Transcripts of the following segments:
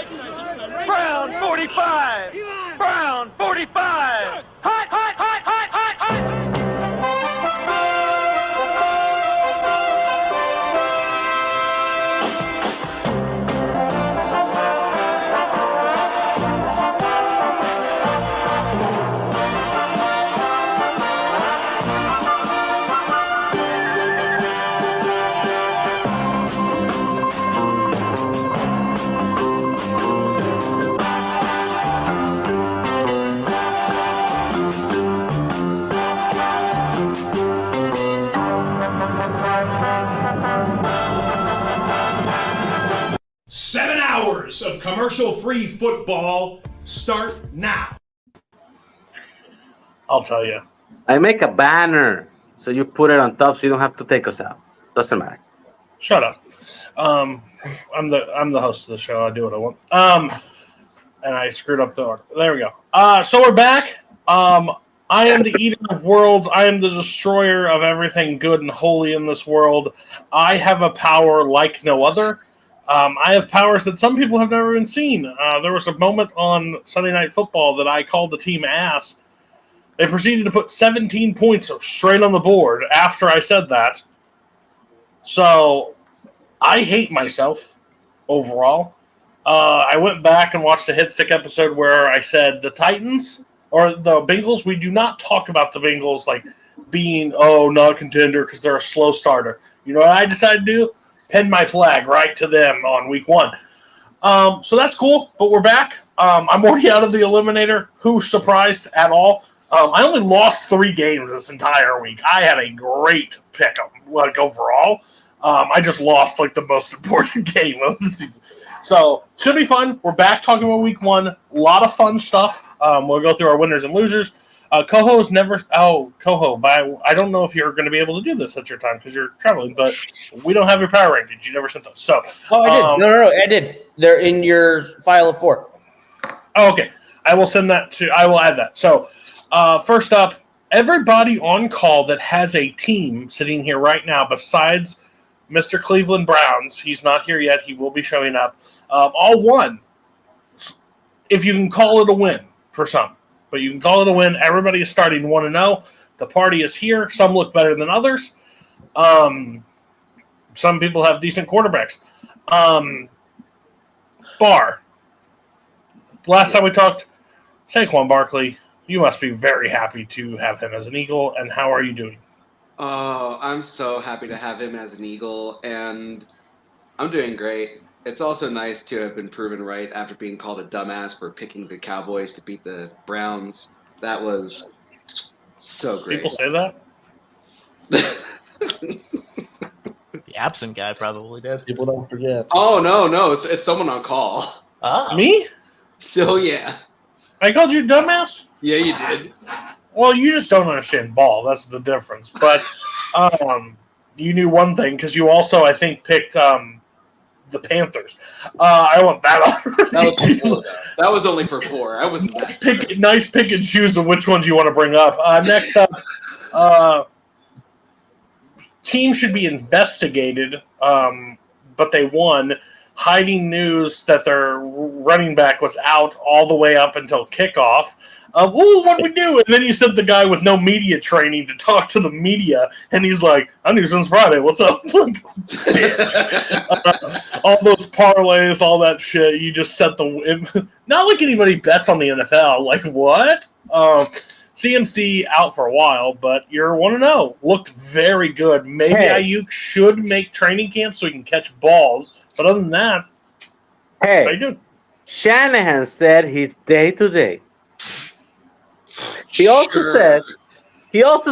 Brown 45. Brown 45. Hot, hot, hot, hot, hot, hot. Of commercial-free football start now. I'll tell you. I make a banner so you put it on top so you don't have to take us out. Doesn't matter. Shut up. I'm the host of the show. I do what I want. And I screwed up the order. There we go. So we're back. I am the eater of worlds. I am the destroyer of everything good and holy in this world. I have a power like no other. I have powers that some people have never even seen. There was a moment on Sunday Night Football that I called the team ass. They proceeded to put 17 points straight on the board after I said that. So I hate myself overall. I went back and watched the Hit Stick episode where I said the Titans or the Bengals, we do not talk about the Bengals like being, not a contender because they're a slow starter. You know what I decided to do? Pin my flag right to them on week 1. So that's cool, but we're back. I'm already out of the Eliminator. Who's surprised at all? I only lost 3 games this entire week. I had a great pick overall. I just lost the most important game of the season. So it should be fun. We're back talking about week 1. A lot of fun stuff. We'll go through our winners and losers. Coho's never. Oh, Coho, I don't know if you're going to be able to do this at your time because you're traveling, but we don't have your power rankings. You never sent those. So. Oh, I did. No, I did. They're in your file of 4. Oh, okay. I will send that to. I will add that. So, first up, everybody on call that has a team sitting here right now, besides Mr. Cleveland Browns, he's not here yet. He will be showing up. All won. If you can call it a win for some. But you can call it a win. Everybody is starting 1-0. The party is here. Some look better than others. Some people have decent quarterbacks. Bar. Last time we talked, Saquon Barkley, you must be very happy to have him as an Eagle. And how are you doing? Oh, I'm so happy to have him as an Eagle, and I'm doing great. It's also nice to have been proven right after being called a dumbass for picking the Cowboys to beat the Browns. That was so great. People say that? The absent guy probably did. People don't forget. Oh, no. It's someone on call. Oh. Me? Oh, yeah. I called you dumbass? Yeah, you did. Well, you just don't understand ball. That's the difference. But you knew one thing because you also, I think, picked the Panthers. I want that on. That was only for 4. I wasn't that. Nice pick and choose of which ones you want to bring up. Next up, team should be investigated, but they won. Hiding news that their running back was out all the way up until kickoff. What do we do? And then you sent the guy with no media training to talk to the media, and he's like, I knew since Friday. What's up? Like, bitch. All those parlays, all that shit. You just set the – not like anybody bets on the NFL. Like, what? CMC out for a while, but you're 1-0. Looked very good. Maybe Ayuk should make training camp so he can catch balls. But other than that, how you doing? Shanahan said he's day to day. He also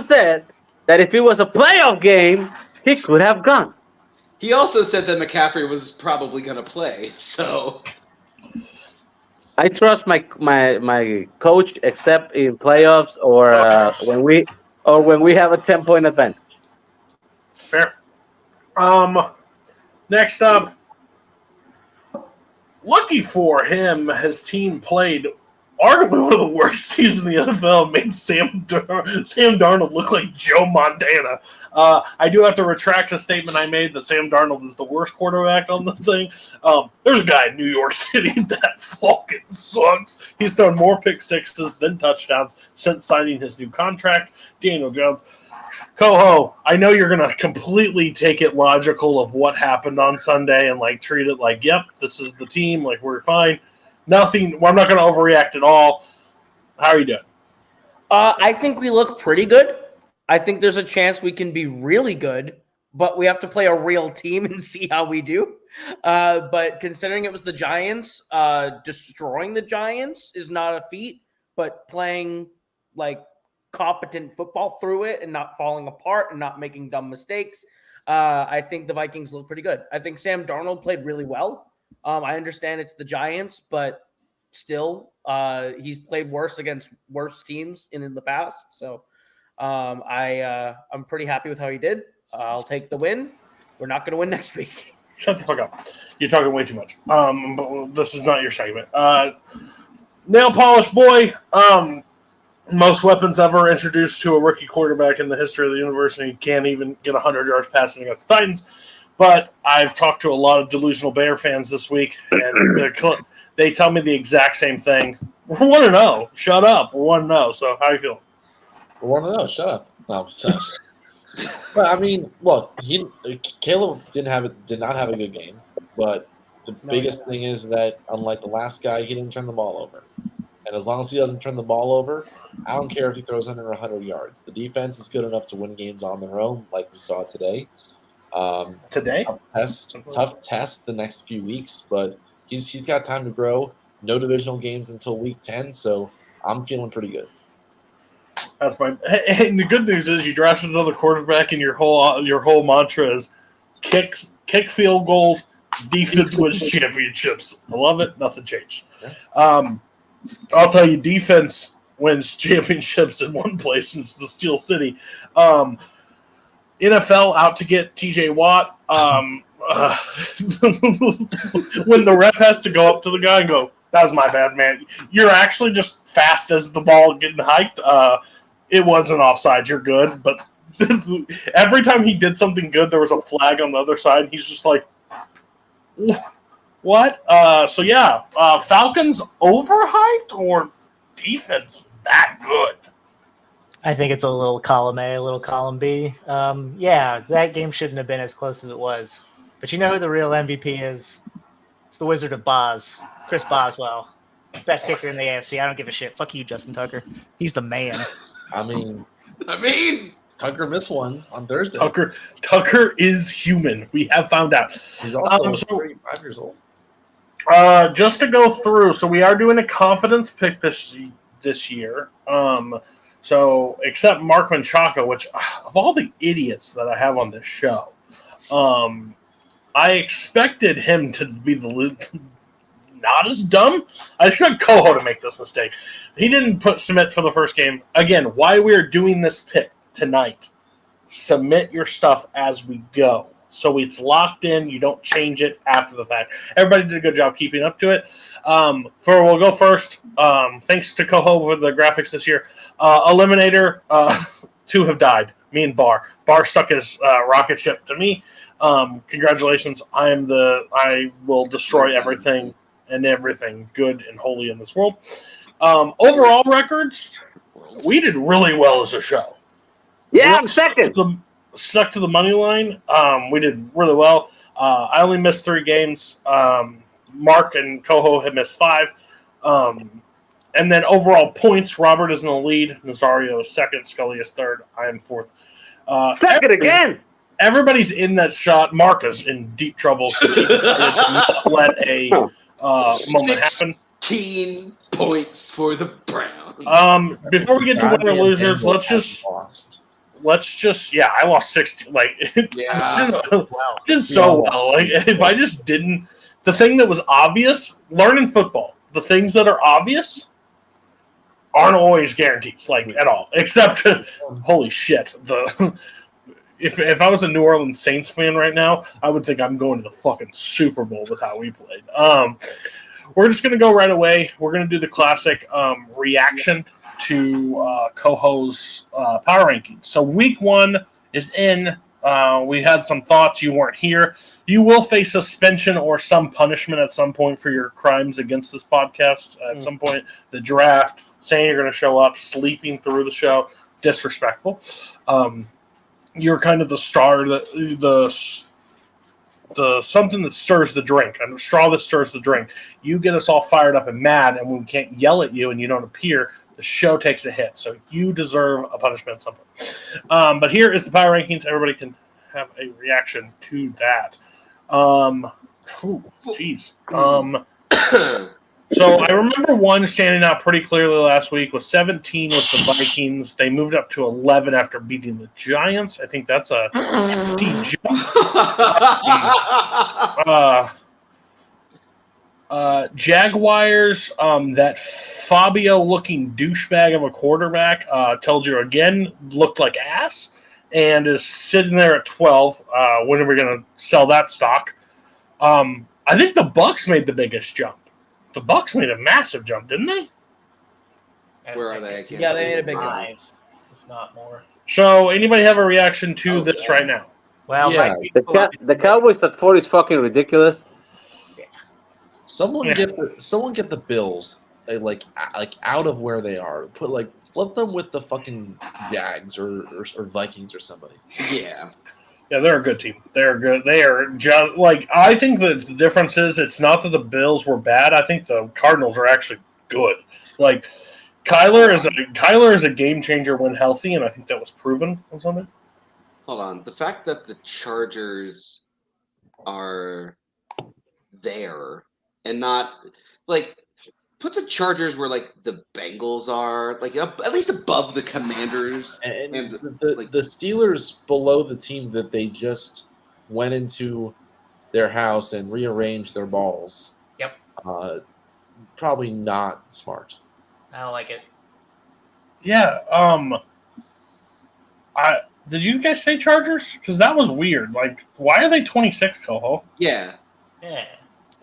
said that if it was a playoff game, he could have gone. He also said that McCaffrey was probably going to play. So I trust my coach, except in playoffs or when we have a 10-point advantage. Fair. Next up, lucky for him, his team played arguably one of the worst teams in the NFL, made Sam Darnold look like Joe Montana. I do have to retract a statement I made that Sam Darnold is the worst quarterback on this thing. There's a guy in New York City that fucking sucks. He's thrown more pick sixes than touchdowns since signing his new contract. Daniel Jones. Coho, I know you're going to completely take it logical of what happened on Sunday and like treat it like, yep, this is the team, like we're fine. Nothing. Well, I'm not going to overreact at all. How are you doing? I think we look pretty good. I think there's a chance we can be really good, but we have to play a real team and see how we do. But considering it was the Giants, destroying the Giants is not a feat, but playing like competent football through it and not falling apart and not making dumb mistakes, I think the Vikings look pretty good. I think Sam Darnold played really well. I understand it's the Giants, but still, he's played worse against worse teams in the past. So I'm pretty happy with how he did. I'll take the win. We're not going to win next week. Shut the fuck up. You're talking way too much. But this is not your segment. Nail polish boy. Most weapons ever introduced to a rookie quarterback in the history of the university. Can't even get 100 yards passing against the Titans. But I've talked to a lot of delusional Bear fans this week, and they tell me the exact same thing. We're 1-0. Shut up. We're 1-0. So how you feeling? We're 1-0. Shut up. No, but I mean, look, Caleb did not have a good game. But the biggest thing is that unlike the last guy, he didn't turn the ball over. And as long as he doesn't turn the ball over, I don't care if he throws under 100 yards. The defense is good enough to win games on their own, like we saw today. Today? Tough test the next few weeks, but he's got time to grow. No divisional games until week 10, so I'm feeling pretty good. That's fine. And the good news is you drafted another quarterback, and your whole mantra is kick field goals, defense wins championships. I love it. Nothing changed. Yeah. I'll tell you, defense wins championships in one place, and it's the Steel City. NFL out to get TJ Watt. When the ref has to go up to the guy and go, "That was my bad, man. You're actually just fast as the ball getting hiked. It wasn't offside. You're good." But every time he did something good, there was a flag on the other side. And he's just like, "What?" So yeah, Falcons overhyped or defense that good? I think it's a little column A, a little column B. Yeah, that game shouldn't have been as close as it was. But you know who the real MVP is? It's the Wizard of Boz, Chris Boswell. Best kicker in the AFC. I don't give a shit. Fuck you, Justin Tucker. He's the man. I mean, Tucker missed one on Thursday. Tucker is human. We have found out. He's also 35 years old. Just to go through, so we are doing a confidence pick this year. So except Mark Menchaca, which of all the idiots that I have on this show, I expected him to be not as dumb. I expect Coho to make this mistake. He didn't submit for the first game. Again, why we are doing this pick tonight. Submit your stuff as we go. So it's locked in. You don't change it after the fact. Everybody did a good job keeping up to it. We'll go first. Thanks to Coho for the graphics this year. Eliminator, 2 have died. Me and Bar. Bar stuck his rocket ship to me. Congratulations. I will destroy everything and everything good and holy in this world. Overall records, we did really well as a show. Yeah, I'm second. Stuck to the money line. We did really well. I only missed 3 games. Mark and Coho had missed 5. And then overall points, Robert is in the lead. Nazario is second. Scully is third. I am fourth. Second again. Everybody's in that shot. Mark is in deep trouble because he decided to not let a moment happen. 16 points for the Browns. Before we get to winner losers, I lost 16. Yeah. Did so well. If I just didn't, the thing that was obvious, learning football, the things that are obvious aren't always guarantees, at all. Except, holy shit, if I was a New Orleans Saints fan right now, I would think I'm going to the fucking Super Bowl with how we played. we're just going to go right away. We're going to do the classic reaction to Coho's power rankings. So week 1 is in. We had some thoughts. You weren't here. You will face suspension or some punishment at some point for your crimes against this podcast. At some point, the draft, saying you're going to show up, sleeping through the show, disrespectful. You're kind of the star, the something that stirs the drink, a straw that stirs the drink. You get us all fired up and mad, and when we can't yell at you and you don't appear, the show takes a hit. So you deserve a punishment at some point. But here is the power rankings. Everybody can have a reaction to that. Jeez. So I remember one standing out pretty clearly last week was 17 was the Vikings. They moved up to 11 after beating the Giants. I think that's a hefty jump. Jaguars, that Fabio-looking douchebag of a quarterback, told you again, looked like ass and is sitting there at 12. When are we going to sell that stock? I think the Bucs made the biggest jump. The Bucs made a massive jump, didn't they? Where are they? Yeah, they made a big jump. 5, if not more. So, anybody have a reaction to this right now? Well, Yeah, The Cowboys at 4 is fucking ridiculous. Someone get the Bills like out of where they are. Flip them with the fucking Jags or Vikings or somebody. Yeah. Yeah, they're a good team. They're good. They are just like, I think that the difference is it's not that the Bills were bad. I think the Cardinals are actually good. Like Kyler is a game changer when healthy, and I think that was proven on Sunday. Hold on. The fact that the Chargers are there and not like put the Chargers where like the Bengals are, like at least above the Commanders And like the Steelers below the team that they just went into their house and rearranged their balls. Yep. Probably not smart. I don't like it. Yeah. Did you guys say Chargers? Because that was weird. Like, why are they 26, Coho? yeah. Yeah.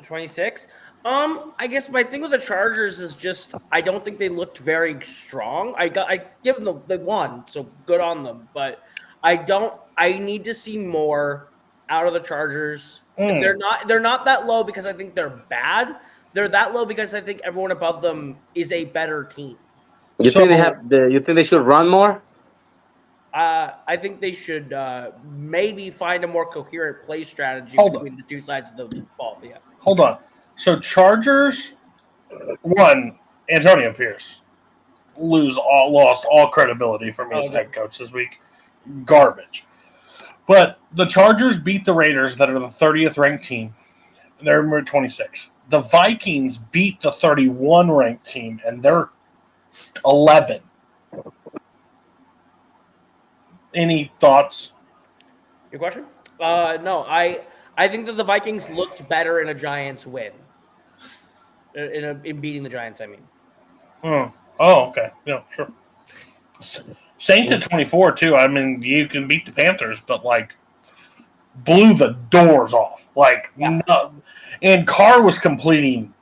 26. I guess my thing with the Chargers is just I don't think they looked very strong. I give them the one, so good on them. But I need to see more out of the Chargers. They're not that low because I think they're bad. They're that low because I think everyone above them is a better team. You think they should run more? I think they should maybe find a more coherent play strategy between the two sides of the ball. Yeah. Hold on. So Chargers, Antonio Pierce lost all credibility from his head coach this week. Garbage. But the Chargers beat the Raiders that are the 30th ranked team. They're number 26. The Vikings beat the 31 ranked team, and they're 11. Any thoughts? Your question? No, I think that the Vikings looked better in a Giants win. In beating the Giants, I mean. Oh, okay. Yeah, sure. Saints at 24, too. I mean, you can beat the Panthers, but, like, blew the doors off. Like, and Carr was completing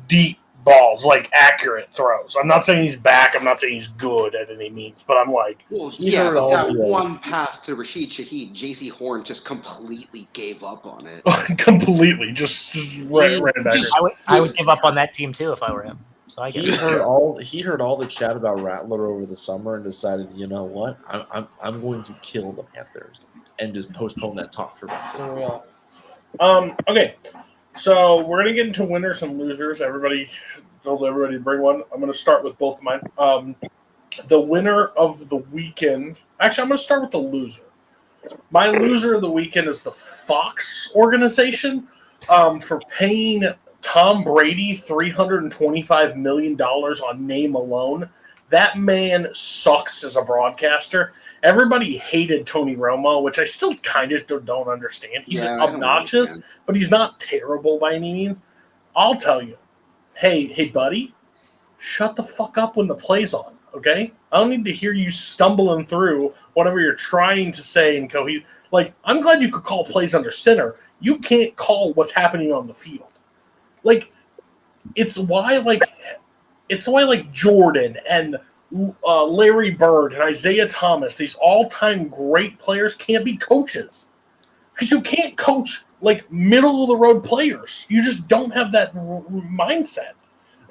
deep balls, like accurate throws. I'm not saying he's back. I'm not saying he's good at any means, but I'm like, well, yeah, but that one pass to Rashid Shaheed, J.C. Horn just completely gave up on it. completely, just ran back. I would give up on that team too if I were him. So I get He heard all the chat about Rattler over the summer and decided, you know what, I'm going to kill the Panthers and just postpone that talk for about 6 weeks. Okay. So we're gonna get into winners and losers. Everybody told everybody to bring one. I'm gonna start with both of mine. The winner of the weekend. Actually, I'm gonna start with the loser. My loser of the weekend is the Fox organization for paying Tom Brady $325 million on name alone. That man sucks as a broadcaster. Everybody hated Tony Romo, which I still kind of don't understand. He's obnoxious, but he's not terrible by any means. I'll tell you, hey, buddy, shut the fuck up when the play's on, okay? I don't need to hear you stumbling through whatever you're trying to say and cohesive. Like, I'm glad you could call plays under center. You can't call what's happening on the field. Like, it's why Jordan and Larry Bird and Isaiah Thomas, these all-time great players, can't be coaches because you can't coach like middle-of-the-road players. You just don't have that mindset,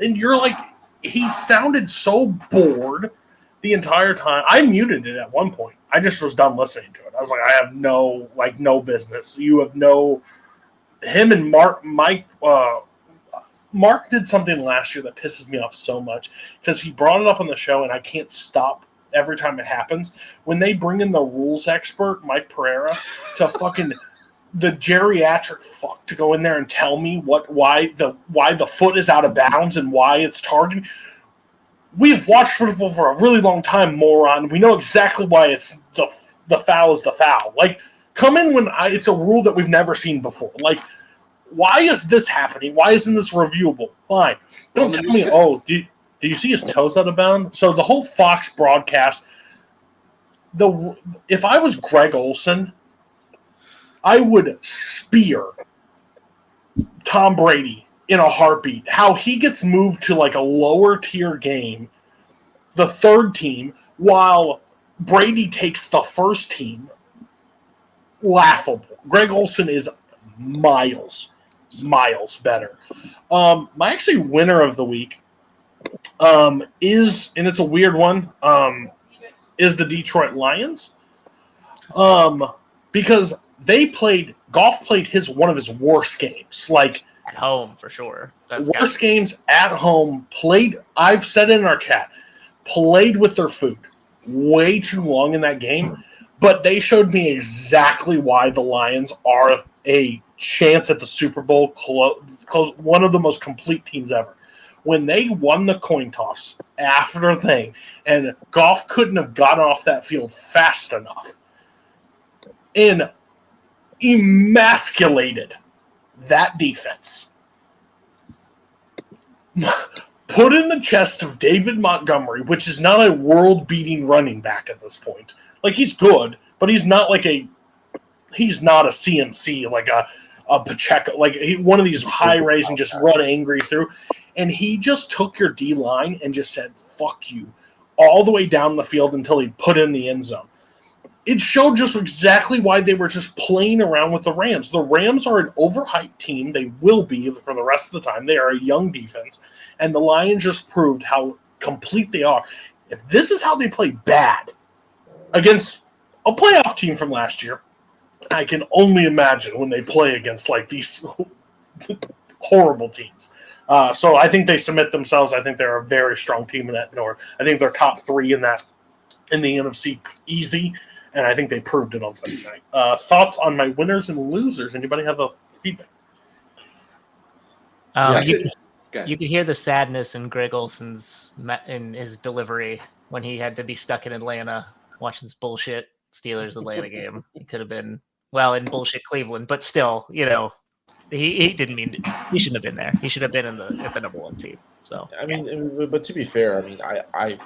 and you're like, he sounded so bored the entire time. I muted it at one point. I just was done listening to it. I was like, I have no business. You have no. Him and Mark did something last year that pisses me off so much because he brought it up on the show, and I can't stop every time it happens. When they bring in the rules expert, Mike Pereira, to fucking the geriatric fuck to go in there and tell me why the foot is out of bounds and why it's targeting. We've watched football for a really long time, moron. We know exactly why it's the foul is the foul. Like, come in when it's a rule that we've never seen before. Like, why is this happening? Why isn't this reviewable? Fine. Don't tell me, do you see his toes out of bounds? So the whole Fox broadcast, if I was Greg Olson, I would spear Tom Brady in a heartbeat. How he gets moved to like a lower tier game, the third team, while Brady takes the first team. Laughable. Greg Olson is miles better. My actually winner of the week is, and it's a weird one, is the Detroit Lions. Because Goff played one of his worst games. Like, At home, for sure. Worst games at home. I've said it in our chat, played with their food way too long in that game. But they showed me exactly why the Lions are a chance at the Super Bowl, close, one of the most complete teams ever. When they won the coin toss after the thing, and Goff couldn't have gotten off that field fast enough, and emasculated that defense, put in the chest of David Montgomery, which is not a world-beating running back at this point. Like, he's good, but he's not he's not a CMC, like a Pacheco, like one of these high raising, just run angry through. And he just took your D-line and just said, fuck you, all the way down the field until he put in the end zone. It showed just exactly why they were just playing around with the Rams. The Rams are an overhyped team. They will be for the rest of the time. They are a young defense. And the Lions just proved how complete they are. If this is how they play bad against a playoff team from last year, I can only imagine when they play against like these horrible teams. So I think they submit themselves. I think they're a very strong team in that North. I think they're top 3 in the NFC easy, and I think they proved it on Sunday night. Thoughts on my winners and losers? Anybody have a feedback? You could hear the sadness in Greg Olson's in his delivery when he had to be stuck in Atlanta watching this bullshit Steelers Atlanta game. He could have been in bullshit Cleveland, but still, he didn't mean to, he shouldn't have been there. He should have been at the number 1 team. So I mean, but to be fair, I mean, I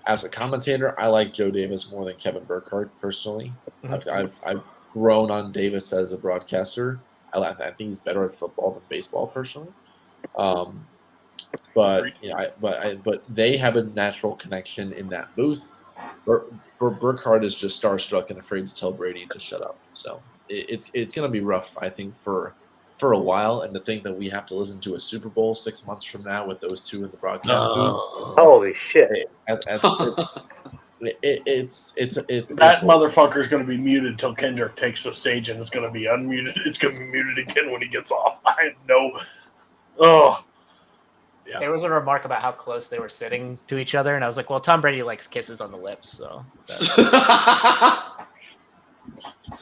as a commentator, I like Joe Davis more than Kevin Burkhardt personally. Mm-hmm. I've grown on Davis as a broadcaster. I think he's better at football than baseball personally. But they have a natural connection in that booth. Burkhardt is just starstruck and afraid to tell Brady to shut up. So it's going to be rough, I think, for a while. And to think that we have to listen to a Super Bowl 6 months from now with those two in the broadcast booth. Holy shit! It's that motherfucker is going to be muted till Kendrick takes the stage, and it's going to be unmuted. It's going to be muted again when he gets off. I know. Oh. Yeah. There was a remark about how close they were sitting to each other, and I was like, well, Tom Brady likes kisses on the lips, so that's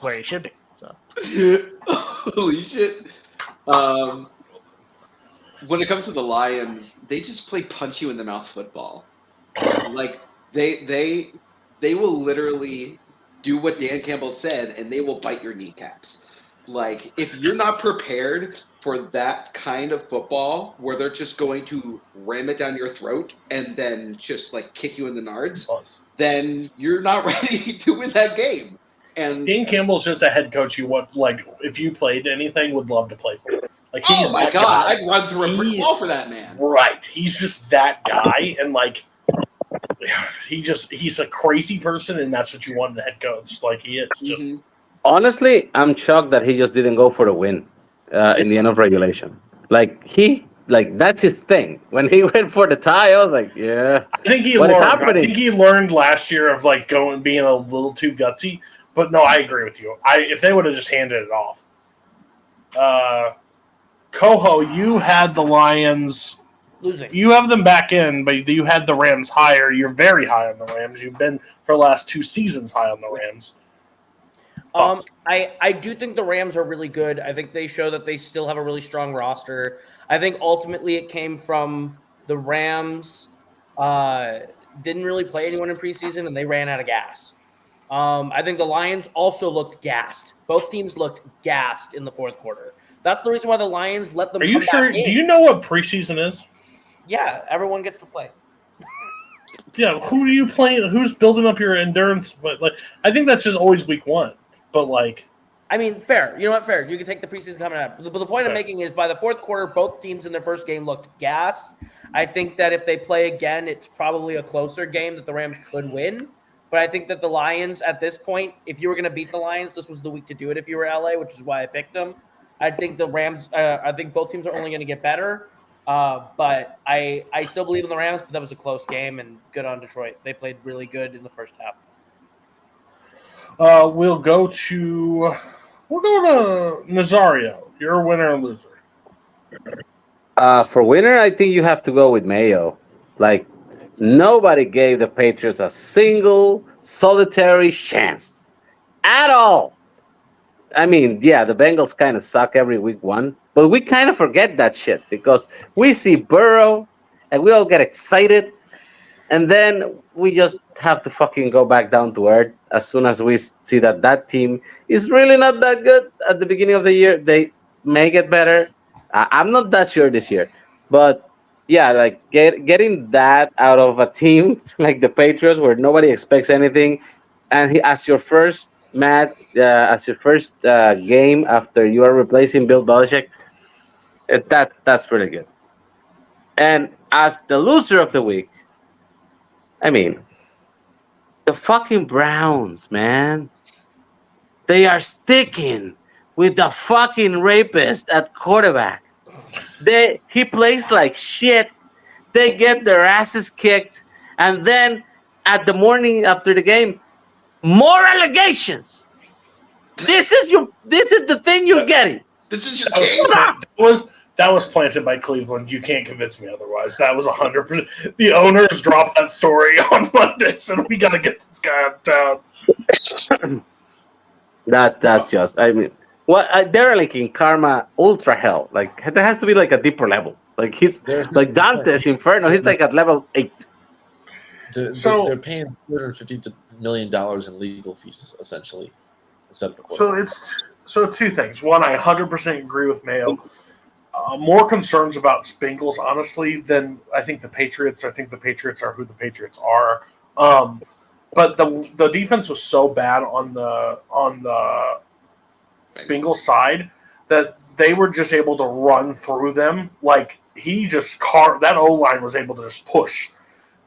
where he should be. So. Holy shit. When it comes to the Lions, they just play punch you in the mouth football. Like, they will literally do what Dan Campbell said, and they will bite your kneecaps. Like, if you're not prepared for that kind of football where they're just going to ram it down your throat and then just, like, kick you in the nards, then you're not ready to win that game. And Dan Campbell's just a head coach you would, like, if you played anything, would love to play for. Like he's Oh my that god, guy. I'd run through a brick wall for that man. Right. He's just that guy, and like he's a crazy person, and that's what you want in the head coach. Like he is just Mhm. Honestly, I'm shocked that he just didn't go for the win in the end of regulation. Like that's his thing. When he went for the tie, I was like, yeah. I think he What is learned. I happening? think he learned last year of like being a little too gutsy. But no, I agree with you. If they would have just handed it off. Coho, you had the Lions. Losing. You have them back in, but you had the Rams higher. You're very high on the Rams. You've been for the last 2 seasons high on the Rams. I do think the Rams are really good. I think they show that they still have a really strong roster. I think ultimately it came from the Rams didn't really play anyone in preseason and they ran out of gas. I think the Lions also looked gassed. Both teams looked gassed in the fourth quarter. That's the reason why the Lions let them. Are you sure? Do you know what preseason is? Yeah, everyone gets to play. Yeah, who are you playing? Who's building up your endurance? But like, I think that's just always week 1. But like, I mean, fair. You know what? Fair. You can take the preseason coming up. But the point I'm making is by the fourth quarter, both teams in their first game looked gassed. I think that if they play again, it's probably a closer game that the Rams could win. But I think that the Lions at this point, if you were going to beat the Lions, this was the week to do it if you were LA, which is why I picked them. I think the Rams, I think both teams are only going to get better. But I still believe in the Rams, but that was a close game and good on Detroit. They played really good in the first half. we'll go to Nazario. You're a winner or loser. For winner, I think you have to go with Mayo. Like, nobody gave the Patriots a single solitary chance at all. I mean, yeah, the Bengals kind of suck every week 1, but we kind of forget that shit because we see Burrow and we all get excited, and then we just have to fucking go back down to earth as soon as we see that team is really not that good at the beginning of the year. They may get better. I'm not that sure this year, but yeah, like getting that out of a team like the Patriots where nobody expects anything, and as your first game after you are replacing Bill Belichick, that's pretty good. And as the loser of the week, I mean, the fucking Browns, man, they are sticking with the fucking rapist at quarterback. He plays like shit. They get their asses kicked, and then at the morning after the game, more allegations. This is the thing you're getting. This is your That was planted by Cleveland. You can't convince me otherwise. That was 100%. The owners dropped that story on Monday, so we got to get this guy out of town. That's just. I mean, they're like in karma ultra hell. Like there has to be like a deeper level. Like he's like Dante's Inferno. He's like at level 8. They're paying $250 million in legal fees essentially. So it's 2 things. One, I 100% agree with Mayo. More concerns about Bengals, honestly, than I think the Patriots. I think the Patriots are who the Patriots are. But the defense was so bad on the Bengals side that they were just able to run through them. Like that O-line was able to just push,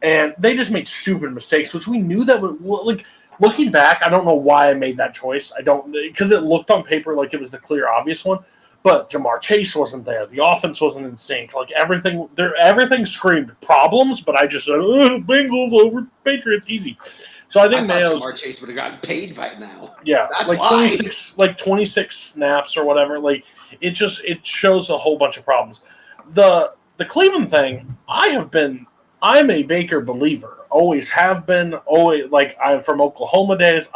and they just made stupid mistakes, which we knew that like. Looking back, I don't know why I made that choice. Because it looked on paper like it was the clear, obvious one. But Jamar Chase wasn't there. The offense wasn't in sync. Like everything screamed problems. But I just said, Bengals over Patriots, easy. So I think Mayo's Jamar Chase would have gotten paid by now. Yeah, That's like why. 26 snaps or whatever. Like it shows a whole bunch of problems. The Cleveland thing, I'm a Baker believer. Always have been. Always, like, I'm from Oklahoma days.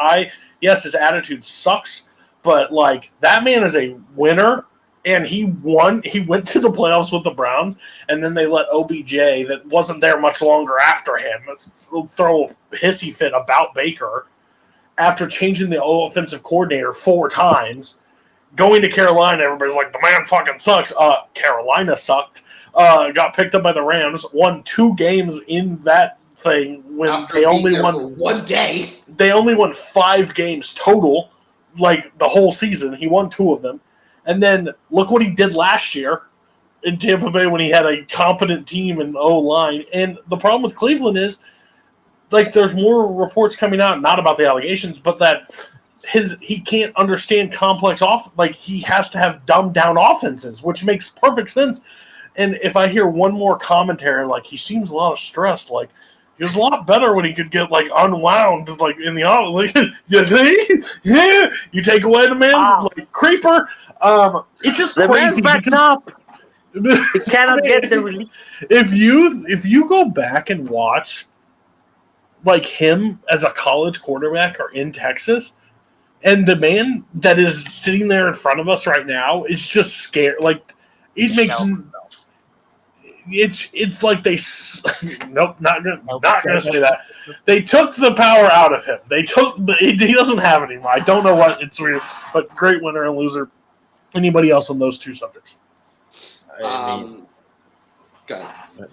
Yes, his attitude sucks, but like that man is a winner, and he won. He went to the playoffs with the Browns, and then they let OBJ, that wasn't there much longer after him, throw a hissy fit about Baker after changing the offensive coordinator 4 times. Going to Carolina, everybody's like, the man fucking sucks. Carolina sucked. Got picked up by the Rams. Won 2 games in that thing when After they only being there won for 1 day. They only won 5 games total, like the whole season. He won 2 of them, And then look what he did last year in Tampa Bay when he had a competent team and O-line. And the problem with Cleveland is, like, there's more reports coming out, not about the allegations, but that he can't understand complex like he has to have dumbed down offenses, which makes perfect sense. And if I hear one more commentary, like he seems a lot of stress, like he was a lot better when he could get like unwound, like in the like, yeah, you take away the man's like creeper. It's just The crazy man's backed up. He cannot get the relief. If you go back and watch like him as a college quarterback or in Texas, and the man that is sitting there in front of us right now is just scared. Like it makes it's like they nope, not gonna say that. They took the power out of him. He doesn't have it anymore. I don't know what, it's weird, but great winner and loser. Anybody else on those two subjects? I mean, Go ahead.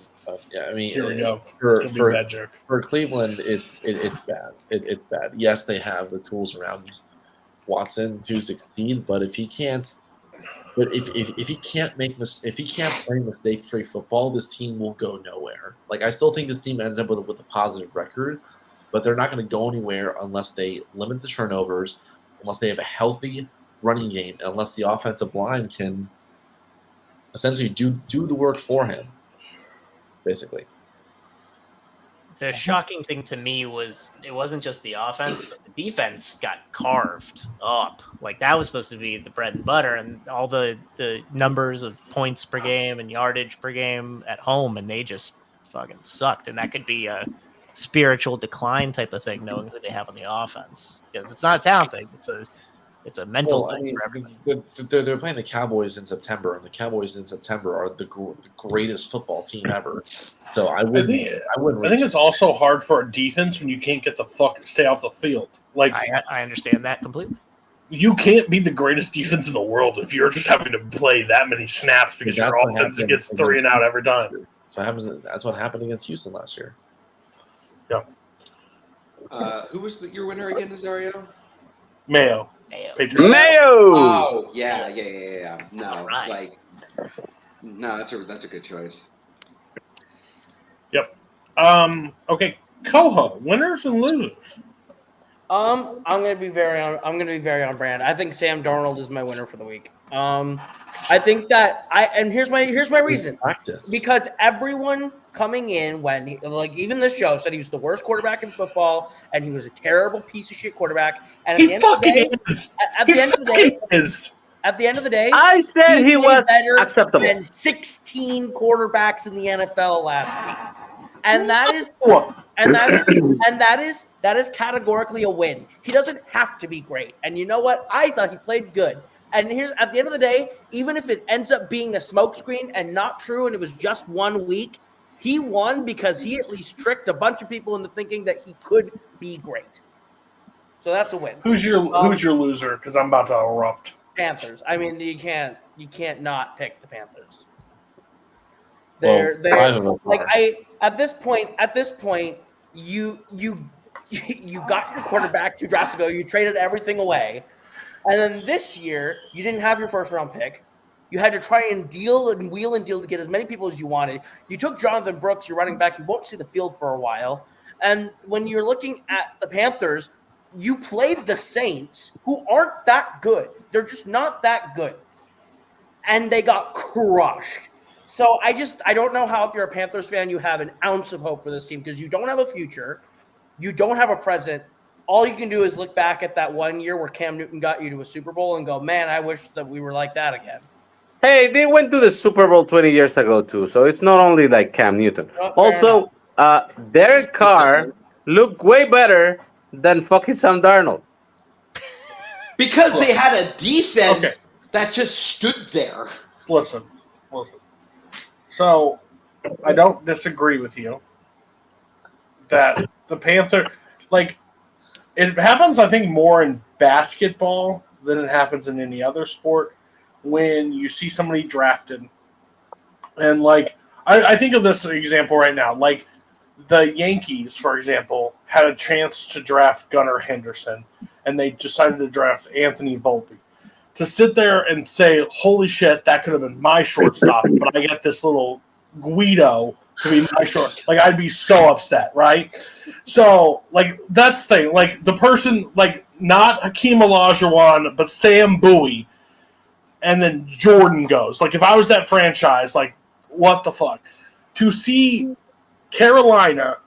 yeah, I mean, Here we go. For Cleveland, it's bad. It's bad. Yes, they have the tools around Watson to succeed, but if he can't play mistake-free football, this team will go nowhere. Like I still think this team ends up with a positive record, but they're not going to go anywhere unless they limit the turnovers, unless they have a healthy running game, and unless the offensive line can essentially do the work for him, basically. The shocking thing to me was it wasn't just the offense, but the defense got carved up. Like that was supposed to be the bread and butter, and all the numbers of points per game and yardage per game at home, and they just fucking sucked. And that could be a spiritual decline type of thing, knowing who they have on the offense, because it's not a talent thing; it's a mental thing. I mean, for everyone. they're playing the Cowboys in September, and the Cowboys in September are the greatest football team ever. So I think it's also hard for a defense when you can't get the fuck stay off the field. Like I understand that completely. You can't be the greatest defense in the world if you're just having to play that many snaps because your offense gets 3 and out every time. That's what happened against Houston last year. Yeah. Who was your winner again, Nazario? Mayo. Mayo. Oh yeah. No, right. no, that's a good choice. Yep. Okay. Coho, winners and losers. I'm gonna be very on brand. I think Sam Darnold is my winner for the week. I think that here's my reason. Practice. Because everyone coming in when even this show said he was the worst quarterback in football and he was a terrible piece of shit quarterback. And at the end of the day, I said he was acceptable. than 16 quarterbacks in the NFL last week. And that is categorically a win. He doesn't have to be great. And you know what? I thought he played good. And here's at the end of the day, even if it ends up being a smokescreen and not true, and it was just 1 week, he won because he at least tricked a bunch of people into thinking that he could be great. So that's a win. Who's your loser? Because I'm about to erupt. Panthers. I mean, you can't not pick the Panthers. At this point, you got your quarterback 2 drafts ago. You traded everything away. And then this year, you didn't have your first-round pick. You had to try and wheel and deal to get as many people as you wanted. You took Jonathan Brooks, your running back. You won't see the field for a while. And when you're looking at the Panthers, you played the Saints, who aren't that good. They're just not that good. And they got crushed. So I don't know how, if you're a Panthers fan, you have an ounce of hope for this team because you don't have a future. You don't have a present. All you can do is look back at that 1 year where Cam Newton got you to a Super Bowl and go, man, I wish that we were like that again. Hey, they went to the Super Bowl 20 years ago, too. So it's not only like Cam Newton. Also, Derek Carr looked way better than fucking Sam Darnold. Because they had a defense that just stood there. Listen. So, I don't disagree with you that the Panther, it happens, I think, more in basketball than it happens in any other sport when you see somebody drafted. And, I think of this example right now. The Yankees, for example, had a chance to draft Gunnar Henderson, and they decided to draft Anthony Volpe. to sit there and say, holy shit, that could have been my shortstop, but I get this little Guido to be my short. Like, I'd be so upset, right? So, like, that's the thing. Like, the person, like, not Hakeem Olajuwon, but Sam Bowie, and then Jordan goes. Like, if I was that franchise, like, what the fuck? To see Carolina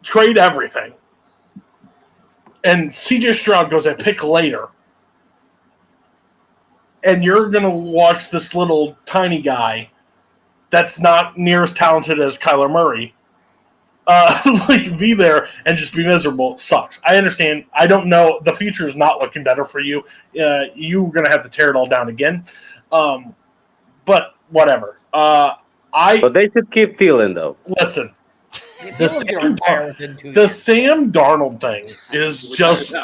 trade everything, and CJ Stroud goes and pick later, and you're going to watch this little tiny guy that's not near as talented as Kyler Murray like be there and just be miserable. It sucks. I understand. I don't know. The future is not looking better for you. You're going to have to tear it all down again. But whatever. But they should keep Thielen, though. Listen. The Sam Darnold thing is just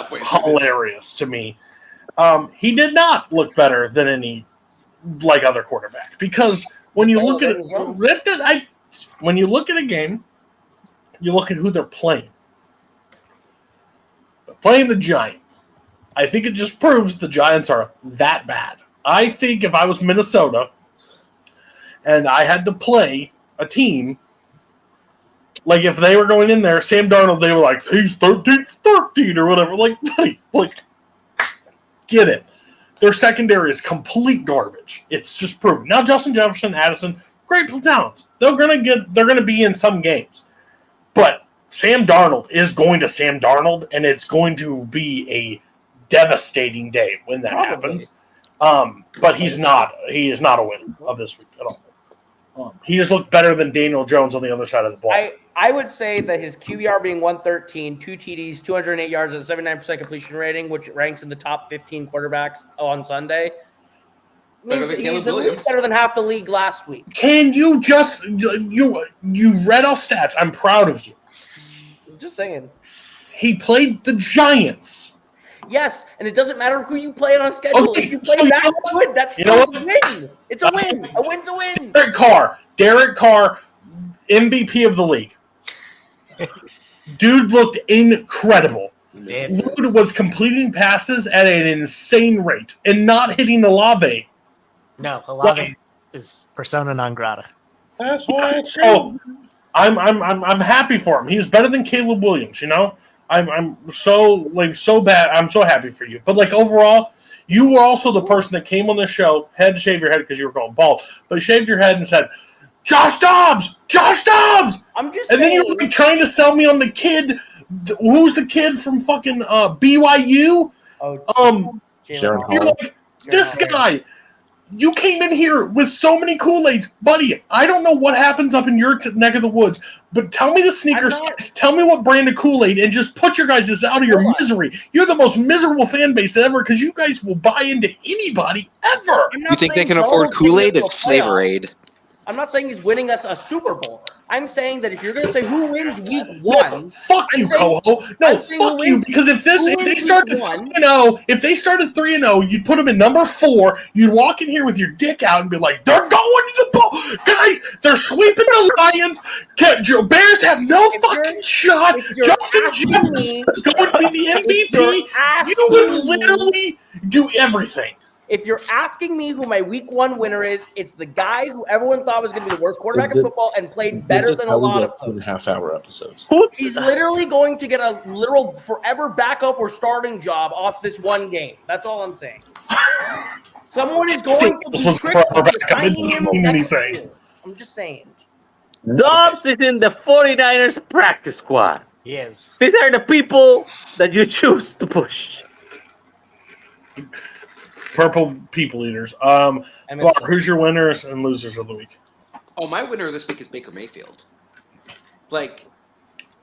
hilarious to me. He did not look better than any like other quarterback, because when you look at it, when you look at a game, you look at who they're playing. They're playing the Giants. I think it just proves the Giants are that bad. I think if I was Minnesota and I had to play a team, like if they were going in there, Sam Darnold, they were like, he's 13 or whatever. Like, buddy, like, get it. Their secondary is complete garbage. It's just proven. Now, Justin Jefferson, Addison, great talents. They're gonna be in some games. But Sam Darnold is going to Sam Darnold, and it's going to be a devastating day when that happens. But he is not a winner of this week at all. He just looked better than Daniel Jones on the other side of the ball. I would say that his QBR being 113, 2 TDs, 208 yards, and 79% completion rating, which ranks in the top 15 quarterbacks on Sunday, means that he's at least better than half the league last week. Can you just you read our stats? I'm proud of you. Just saying. He played the Giants. Yes, and it doesn't matter who you play on a schedule. Okay, if you play that good, that's still a win. It's a win. A win's a win. Derek Carr, MVP of the league. Dude looked incredible. Dude was completing passes at an insane rate and not hitting Olave. No, Olave is persona non grata. That's why. So I'm happy for him. He was better than Caleb Williams. You know, I'm so bad. I'm so happy for you. But like overall, you were also the person that came on the show, had to shave your head because you were going bald, but shaved your head and said, Josh Dobbs! I'm just and saying. then you were trying to sell me on the kid. Who's the kid from fucking BYU? You're like, this guy. You came in here with so many Kool-Aids. Buddy, I don't know what happens up in your neck of the woods, but tell me the sneakers. Tell me what brand of Kool-Aid, and just put your guys out of your misery. You're the most miserable fan base ever because you guys will buy into anybody ever. You think they can afford Kool-Aid? It's Flavor Aid. I'm not saying he's winning us a Super Bowl. I'm saying that if you're going to say who wins week one, fuck you, Coho. No, fuck you. Because if they started 3-0, you'd put them in number 4. You'd walk in here with your dick out and be like, "They're going to the ball, guys. They're sweeping the Lions. Bears have no fucking shot. Justin Jefferson is going to be the MVP. You would literally do everything." If you're asking me who my week 1 winner is, it's the guy who everyone thought was going to be the worst quarterback in football and played better than a lot of them. 2.5-hour episodes. He's literally going to get a literal forever backup or starting job off this one game. That's all I'm saying. Someone is going to be critical to signing him next year. I'm just saying. Dobbs is in the 49ers practice squad. He is. These are the people that you choose to push. Purple people eaters. Bar, who's your winners and losers of the week? Oh, my winner this week is Baker Mayfield. Like,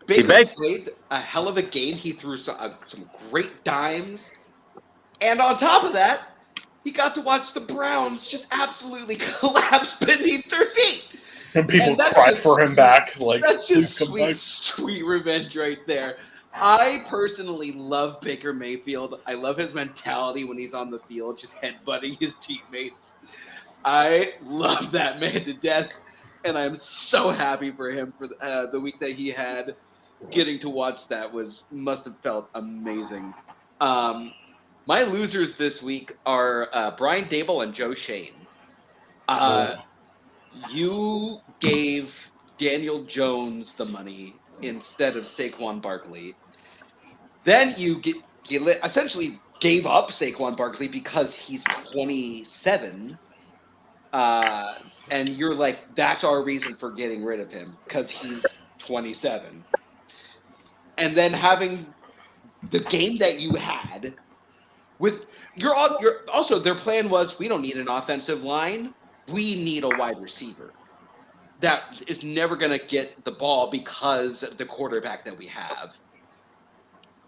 Baker played a hell of a game. He threw some great dimes. And on top of that, he got to watch the Browns just absolutely collapse beneath their feet. And people cried for him back. Like, that's just sweet revenge right there. I personally love Baker Mayfield. I love his mentality when he's on the field, just headbutting his teammates. I love that man to death, and I'm so happy for him for the week that he had. Getting to watch that must have felt amazing. My losers this week are Brian Dable and Joe Shane. You gave Daniel Jones the money instead of Saquon Barkley. Then you essentially gave up Saquon Barkley because he's 27. And you're like, that's our reason for getting rid of him because he's 27. And then having the game that you had with your also their plan was we don't need an offensive line, we need a wide receiver that is never going to get the ball because of the quarterback that we have.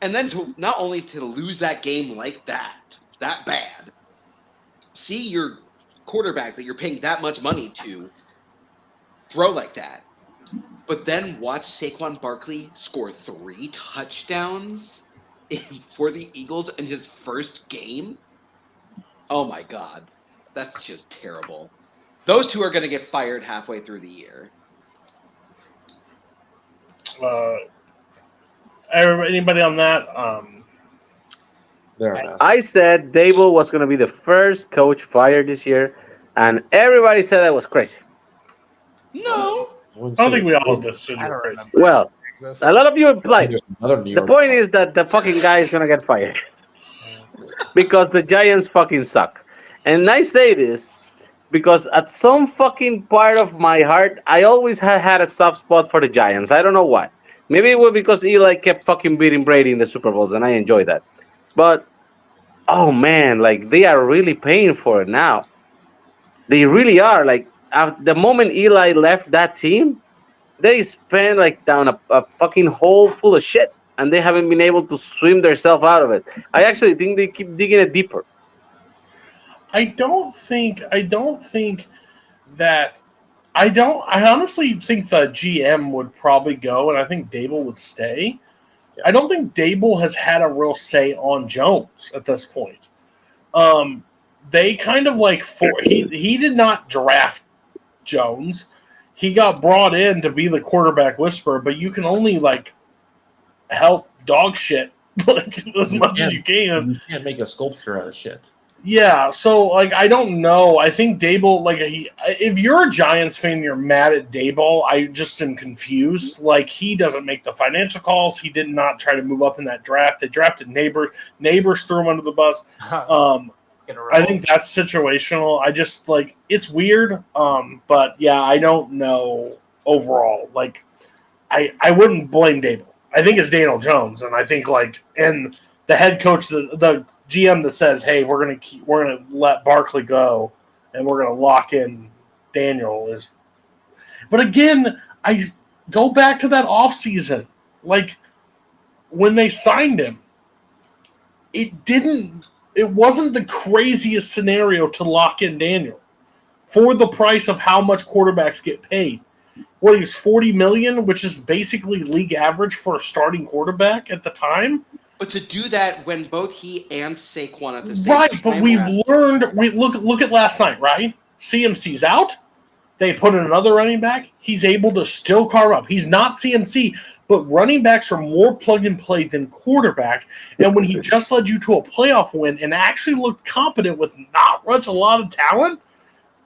And then to not only to lose that game like that bad, see your quarterback that you're paying that much money to throw like that, but then watch Saquon Barkley score 3 touchdowns for the Eagles in his first game. Oh my God, that's just terrible. Those two are going to get fired halfway through the year. Anybody on that? They're a mess. I said Dable was going to be the first coach fired this year, and everybody said that was crazy. No. I don't think we all just said I you're don't crazy. remember. Well, a lot of you implied. There's another New The York. point is that the fucking guy is going to get fired because the Giants fucking suck. And I say this because at some fucking part of my heart, I always had a soft spot for the Giants. I don't know why. Maybe it was because Eli kept fucking beating Brady in the Super Bowls, and I enjoy that. But, oh man, like, they are really paying for it now. They really are. Like, the moment Eli left that team, they spent, like, down a fucking hole full of shit, and they haven't been able to swim themselves out of it. I actually think they keep digging it deeper. I honestly think the GM would probably go, and I think Dable would stay. I don't think Dable has had a real say on Jones at this point. They kind of like he did not draft Jones. He got brought in to be the quarterback whisperer, but you can only like help dog shit like, as much as you can. You can't make a sculpture out of shit. Yeah, so like I don't know. I think Dable, like if you're a Giants fan, you're mad at Dable. I just am confused. Like he doesn't make the financial calls. He did not try to move up in that draft. They drafted Neighbors. Neighbors threw him under the bus. I think that's situational. I just like it's weird. But yeah, I don't know overall. Like I wouldn't blame Dable. I think it's Daniel Jones, and I think like and the head coach, the GM that says, "Hey, we're gonna let Barkley go, and we're gonna lock in Daniel." Is, but again, I go back to that offseason. Like when they signed him, it wasn't the craziest scenario to lock in Daniel for the price of how much quarterbacks get paid. What, he's $40 million, which is basically league average for a starting quarterback at the time. But to do that when both he and Saquon at the same time. Right, but we've learned. Look at last night, right? CMC's out. They put in another running back. He's able to still carve up. He's not CMC, but running backs are more plug and play than quarterbacks. And when he just led you to a playoff win and actually looked competent with not much a lot of talent,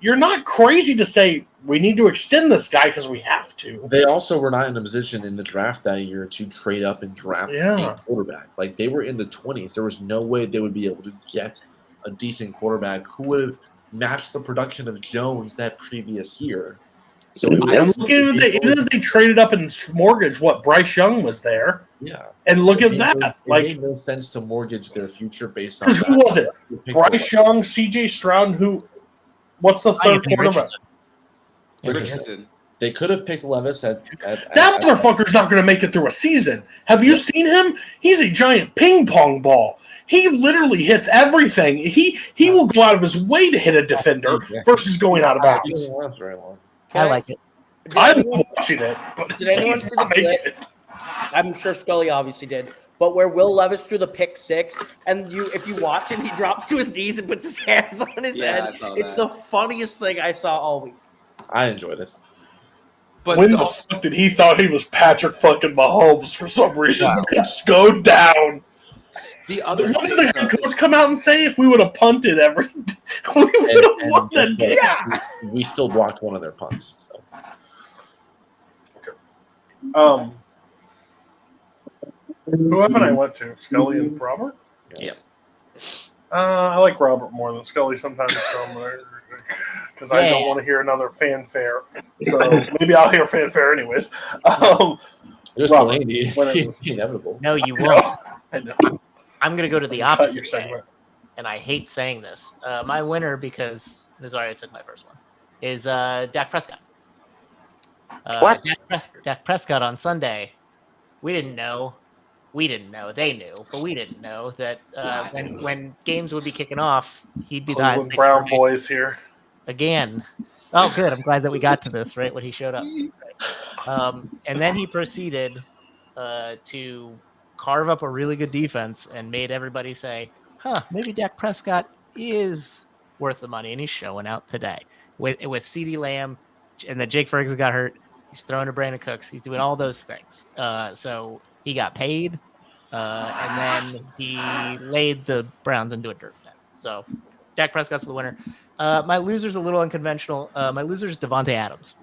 you're not crazy to say we need to extend this guy because we have to. They also were not in a position in the draft that year to trade up and draft a quarterback. Like they were in the 20s. There was no way they would be able to get a decent quarterback who would have matched the production of Jones that previous year. So even if they traded up in mortgage, Bryce Young was there. Yeah, and look at that. It made no sense to mortgage their future based on. Who was it? Bryce Young, C.J. Stroud, who? What's the third quarterback? Richardson. They could have picked Levis at that motherfucker's not going to make it through a season. Have you seen him? He's a giant ping pong ball. He literally hits everything. He will go out of his way to hit a defender versus going out of bounds. I like it. I'm watching it, but did anyone see the clip? I'm sure Scully obviously did. But where Will Levis threw the pick six, and if you watch it, he drops to his knees and puts his hands on his head. It's the funniest thing I saw all week. I enjoyed it. But when the fuck did he thought he was Patrick fucking Mahomes for some reason? Just go down. The other What thing, did the head coach come out and say? If we would have punted we would have won that game. Yeah. We still blocked one of their punts. So. Who haven't I went to? Scully and Robert? Yeah. I like Robert more than Scully sometimes because I don't Yeah. want to hear another fanfare. So maybe I'll hear fanfare anyways. There's Robert, Delaney. whatever. It's inevitable. No, you won't. I know. I'm gonna go to the Cut your opposite way, segment. and I hate saying this. My winner, because Nazario took my first one, is Dak Prescott. What? Dak Prescott on Sunday. We didn't know. They knew, but we didn't know that when games would be kicking off, he'd be the Cleveland highest Brown ranked boys here. again. Oh, good. I'm glad that we got to this right when he showed up. And then he proceeded to carve up a really good defense and made everybody say, "Huh, maybe Dak Prescott is worth the money," and he's showing out today with CeeDee Lamb, and then Jake Ferguson got hurt. He's throwing to Brandon Cooks. He's doing all those things. So he got paid, and then he laid the Browns into a dirt pit. So Dak Prescott's the winner. My loser's a little unconventional. My loser's Devontae Adams.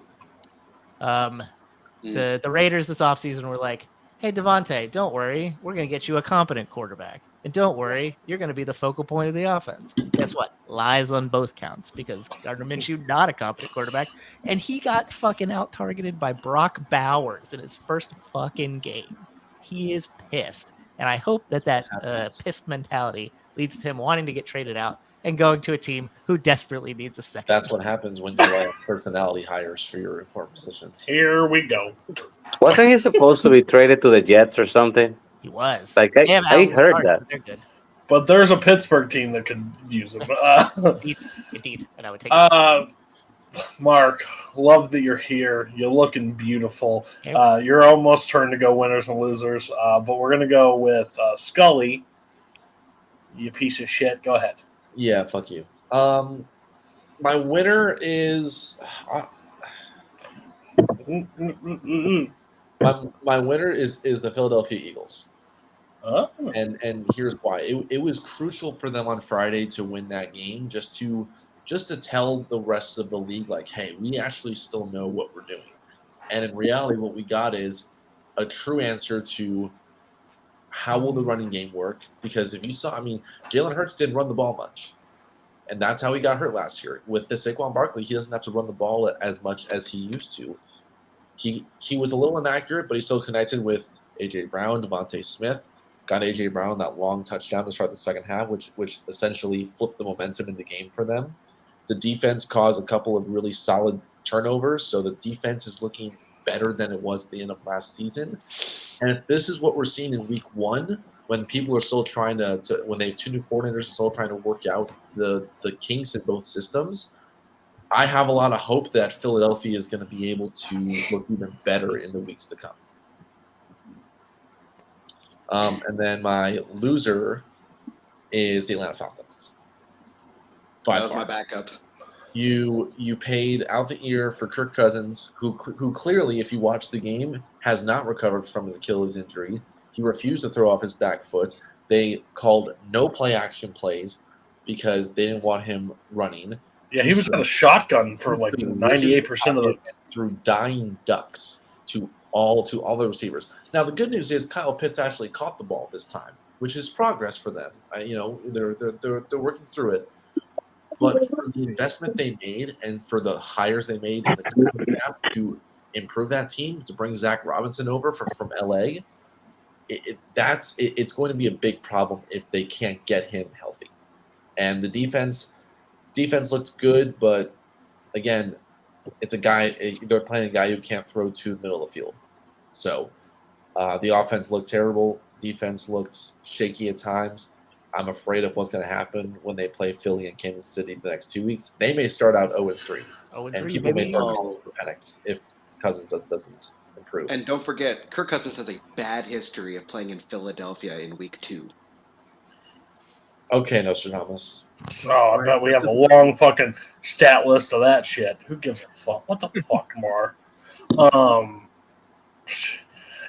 The Raiders this offseason were like, "Hey, Devontae, don't worry. We're going to get you a competent quarterback. And don't worry, you're going to be the focal point of the offense." Guess what? Lies on both counts because Gardner Minshew, not a competent quarterback, and he got fucking out-targeted by Brock Bowers in his first fucking game. He is pissed. And I hope that pissed mentality leads to him wanting to get traded out and going to a team who desperately needs a second. That's what happens when you have personality hires for your important positions. Here we go. Wasn't he supposed to be traded to the Jets or something? He was. Like, They have I Alan heard Lazard, that. so they're good. But there's a Pittsburgh team that could use him. Indeed. And I would take it. Mark, love that you're here. You're looking beautiful. You're almost turned to go winners and losers, but we're going to go with Scully. You piece of shit. Go ahead. Yeah, fuck you. My winner is my winner is the Philadelphia Eagles. Oh. And here's why. It was crucial for them on Friday to win that game, just to tell the rest of the league, like, hey, we actually still know what we're doing. And in reality, what we got is a true answer to how will the running game work? Because if you saw, Jalen Hurts didn't run the ball much. And that's how he got hurt last year. With the Saquon Barkley, he doesn't have to run the ball as much as he used to. He was a little inaccurate, but he still connected with A.J. Brown, Devontae Smith. Got A.J. Brown that long touchdown to start the second half, which essentially flipped the momentum in the game for them. The defense caused a couple of really solid turnovers, so the defense is looking better than it was at the end of last season. And if this is what we're seeing in week one, when people are still trying when they have two new coordinators still trying to work out the kinks in both systems, I have a lot of hope that Philadelphia is going to be able to look even better in the weeks to come. And then my loser is the Atlanta Falcons. That was my backup. You paid out the ear for Kirk Cousins, who clearly, if you watch the game, has not recovered from his Achilles injury. He refused to throw off his back foot. They called no play-action plays because they didn't want him running. Yeah, he was on a shotgun for like 98% of the through dying ducks to all the receivers. Now the good news is Kyle Pitts actually caught the ball this time, which is progress for them. They're working through it. But for the investment they made and for the hires they made in the coaching staff to improve that team, to bring Zach Robinson over from LA, it's going to be a big problem if they can't get him healthy. And the defense looks good, but again, it's a guy. They're playing a guy who can't throw to the middle of the field. So the offense looked terrible. Defense looked shaky at times. I'm afraid of what's going to happen when they play Philly and Kansas City the next 2 weeks. They may start out 0-3, and people may start panics if Cousins doesn't improve. And don't forget, Kirk Cousins has a bad history of playing in Philadelphia in week 2. Okay, Nostradamus. Oh, I bet we have a long fucking stat list of that shit. Who gives a fuck? What the fuck, Mar?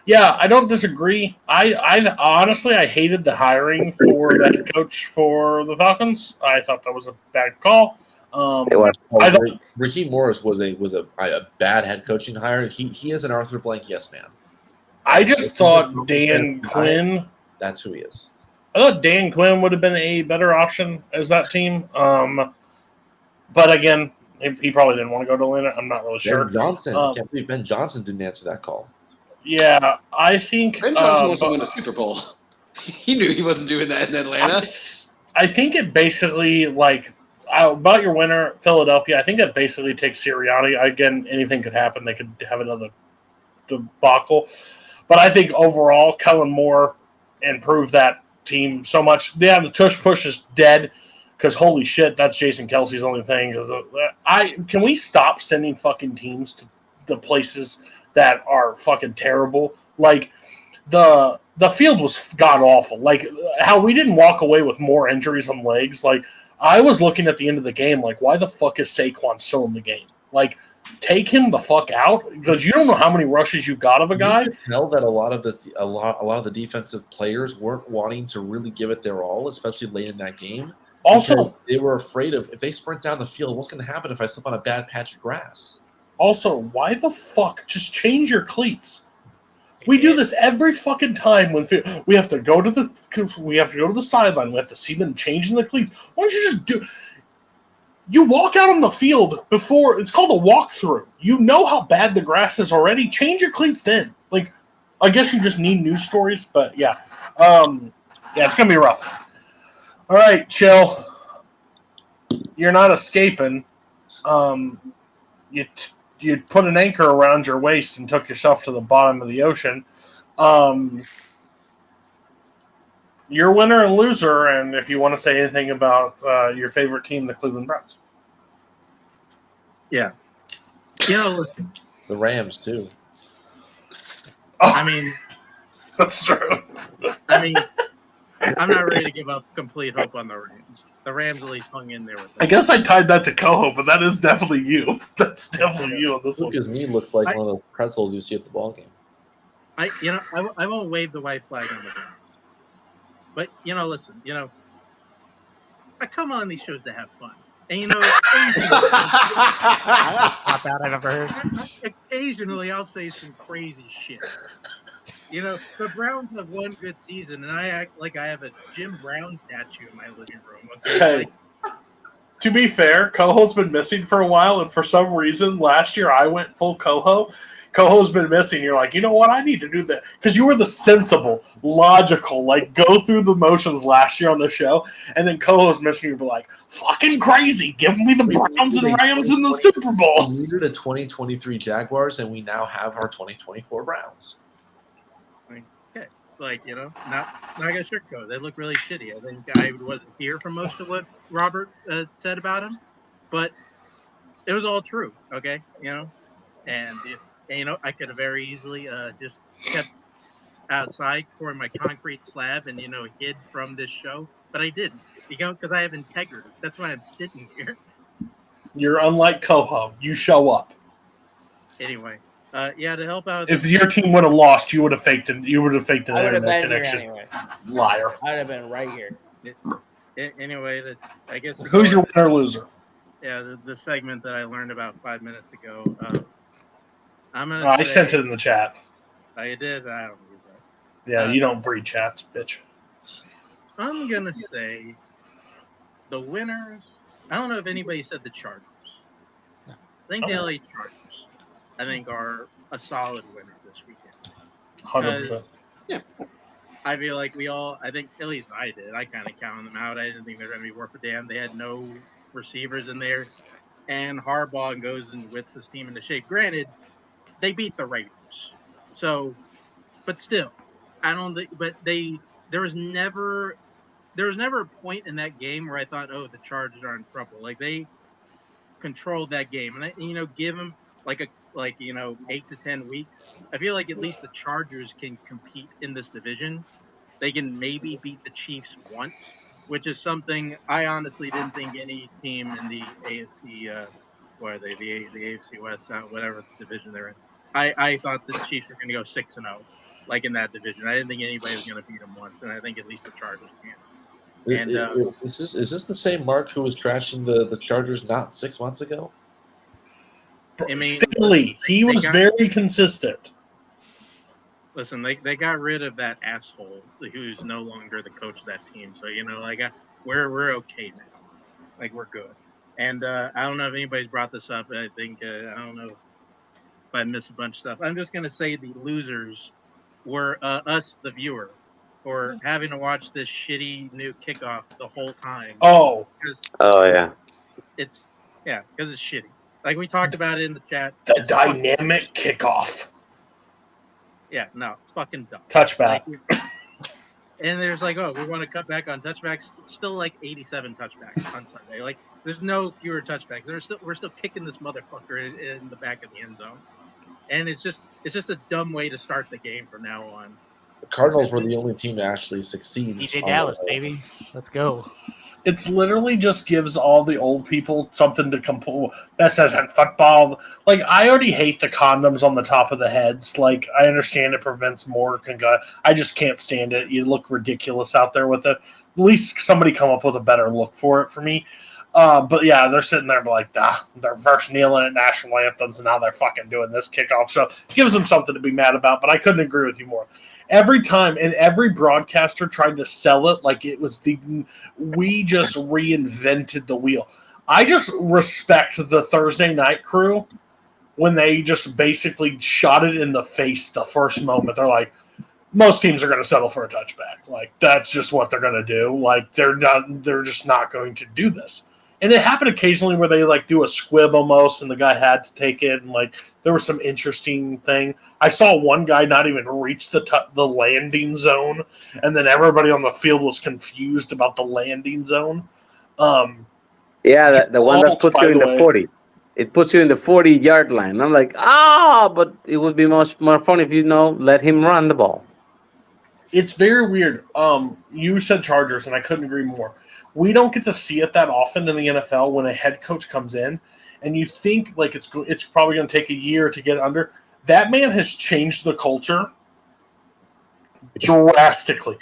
Yeah, I don't disagree. I honestly I hated the hiring for the head coach for the Falcons. I thought that was a bad call. It was I thought Ricky Morris was a bad head coaching hire. He is an Arthur Blank yes man. I And just if he's a thought Falcons Dan fan, Quinn. that's who he is. I thought Dan Quinn would have been a better option as that team. But again, he probably didn't want to go to Atlanta. I'm not really sure. Ben Johnson. I Um, can't believe Ben Johnson didn't answer that call. Yeah, I think Ben Johnson wants to win the Super Bowl. He knew he wasn't doing that in Atlanta. I think it basically about your winner, Philadelphia. I think that basically takes Sirianni. Again, anything could happen. They could have another debacle, but I think overall, Kellen Moore improved that team so much. Yeah, the tush push is dead because holy shit, that's Jason Kelsey's only thing. Can we stop sending fucking teams to the places that are fucking terrible? Like the field was god awful. Like how we didn't walk away with more injuries on legs. Like I was looking at the end of the game, like why the fuck is Saquon still in the game? Like take him the fuck out because you don't know how many rushes you got of a guy. You could tell that a lot of the defensive players weren't wanting to really give it their all, especially late in that game. Also, they were afraid of if they sprint down the field, what's going to happen if I slip on a bad patch of grass? Also, why the fuck just change your cleats? We do this every fucking time when we have to go to the sideline. We have to see them changing the cleats. Why don't you just do? You walk out on the field before it's called a walkthrough. You know how bad the grass is already. Change your cleats then. Like, I guess you just need news stories, but yeah, it's gonna be rough. All right, chill. You're not escaping. You put an anchor around your waist and took yourself to the bottom of the ocean. Your winner and loser, and if you want to say anything about your favorite team, the Cleveland Browns. Yeah. Listen. The Rams too. I mean, that's true. I mean, I'm not ready to give up complete hope on the Rams. The Rams at least hung in there with them. I guess I tied that to Coho, but that is definitely you. That's definitely you on this one. Lucas' knee looked like one of the pretzels you see at the ball game. I won't wave the white flag on the Browns. But listen, I come on these shows to have fun. And That's top out I've ever heard. Occasionally I'll say some crazy shit. The Browns have one good season, and I act like I have a Jim Brown statue in my living room. Okay? Hey, to be fair, Coho's been missing for a while, and for some reason, last year I went full Coho. Coho's been missing. You're like, you know what? I need to do that because you were the sensible, logical, go through the motions last year on the show, and then Coho's missing. You'd be like, fucking crazy. Give me the Browns and Rams in the Super Bowl. We needed a 2023 Jaguars, and we now have our 2024 Browns. Not gonna sugarcoat. They look really shitty. I think I wasn't here for most of what Robert said about him, but it was all true. Okay, and I could have very easily just kept outside pouring my concrete slab and hid from this show, but I didn't. Because I have integrity. That's why I'm sitting here. You're unlike Coho. You show up. Anyway. To help out. If your team would have lost, you would have faked it. You would have faked an internet connection. Anyway. Liar. I'd have been right here. Anyway, I guess. Who's your winner or loser? Yeah, the segment that I learned about 5 minutes ago. I'm gonna. I sent it in the chat. I did. I don't believe that. Yeah, you don't breed chats, bitch. I'm gonna say the winners. I don't know if anybody said the Chargers. I think the LA Chargers. I think are a solid winner this weekend. 100%. Yeah. I feel like I think at least I did. I kind of counted them out. I didn't think they were going to be worth a damn. They had no receivers in there. And Harbaugh goes and whips his team into shape. Granted, they beat the Raiders. So, but still, I don't think, but there was never a point in that game where I thought, oh, the Chargers are in trouble. They controlled that game. And, give them 8 to 10 weeks. I feel like at least the Chargers can compete in this division. They can maybe beat the Chiefs once, which is something I honestly didn't think any team in the AFC, what are they, the AFC West, whatever division they're in. I thought the Chiefs were going to go 6-0. like in that division. I didn't think anybody was going to beat them once, and I think at least the Chargers can. And Is this the same Mark who was trashing the Chargers not 6 months ago? I mean, Staley, he was very consistent. Listen, they got rid of that asshole who's no longer the coach of that team. So we're okay now. Like we're good. And I don't know if anybody's brought this up. I think I don't know if I missed a bunch of stuff. I'm just gonna say the losers were us, the viewer, for having to watch this shitty new kickoff the whole time. Oh yeah. Because it's shitty. Like we talked about it in the chat. The dynamic kickoff. Yeah, no, it's fucking dumb. Touchback. And there's we want to cut back on touchbacks. It's still like 87 touchbacks on Sunday. Like, there's no fewer touchbacks. We're still kicking this motherfucker in the back of the end zone, and it's just a dumb way to start the game from now on. The Cardinals were the only team to actually succeed. DJ Dallas, baby, let's go. It's literally just gives all the old people something to complain. This isn't football. Like, I already hate the condoms on the top of the heads. Like, I understand it prevents more concussion. I just can't stand it. You look ridiculous out there with it. At least somebody come up with a better look for it for me. But yeah, they're sitting there like, they're first kneeling at national anthems, and now they're fucking doing this kickoff. So it gives them something to be mad about, but I couldn't agree with you more. Every time, and every broadcaster tried to sell it like it was we just reinvented the wheel. I just respect the Thursday night crew when they just basically shot it in the face the first moment. They're like, most teams are going to settle for a touchback. Like, that's just what they're going to do. Like, they're just not going to do this. And it happened occasionally where they do a squib almost, and the guy had to take it, and there was some interesting thing. I saw one guy not even reach the landing zone, and then everybody on the field was confused about the landing zone. Yeah, the one that puts you in the 40. It puts you in the 40-yard line. I'm like, but it would be much more fun if let him run the ball. It's very weird. You said Chargers, and I couldn't agree more. We don't get to see it that often in the NFL when a head coach comes in, and you think it's probably going to take a year to get under. That man has changed the culture drastically.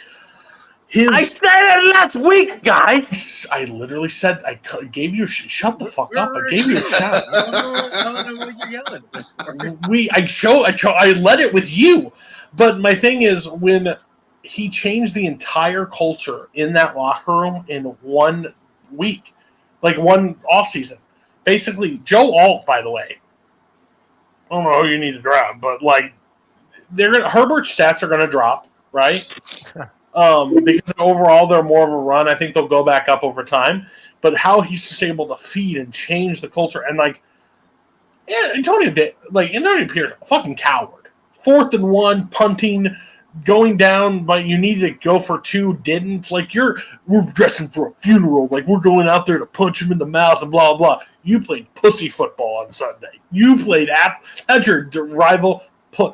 I said it last week, guys. I literally said I gave you shut the fuck up. I gave you a shout. I don't know what you're yelling. I led it with you, but my thing is when he changed the entire culture in that locker room in 1 week, one offseason. Basically, Joe Alt, by the way. I don't know who you need to drop, but Herbert's stats are gonna drop, right? Because overall they're more of a run. I think they'll go back up over time. But how he's just able to feed and change the culture, and Antonio Pierce, a fucking coward. 4th and 1, punting. Going down, but you needed to go for 2, didn't. We're dressing for a funeral. We're going out there to punch him in the mouth and blah, blah. You played pussy football on Sunday. You played that's your rival. Play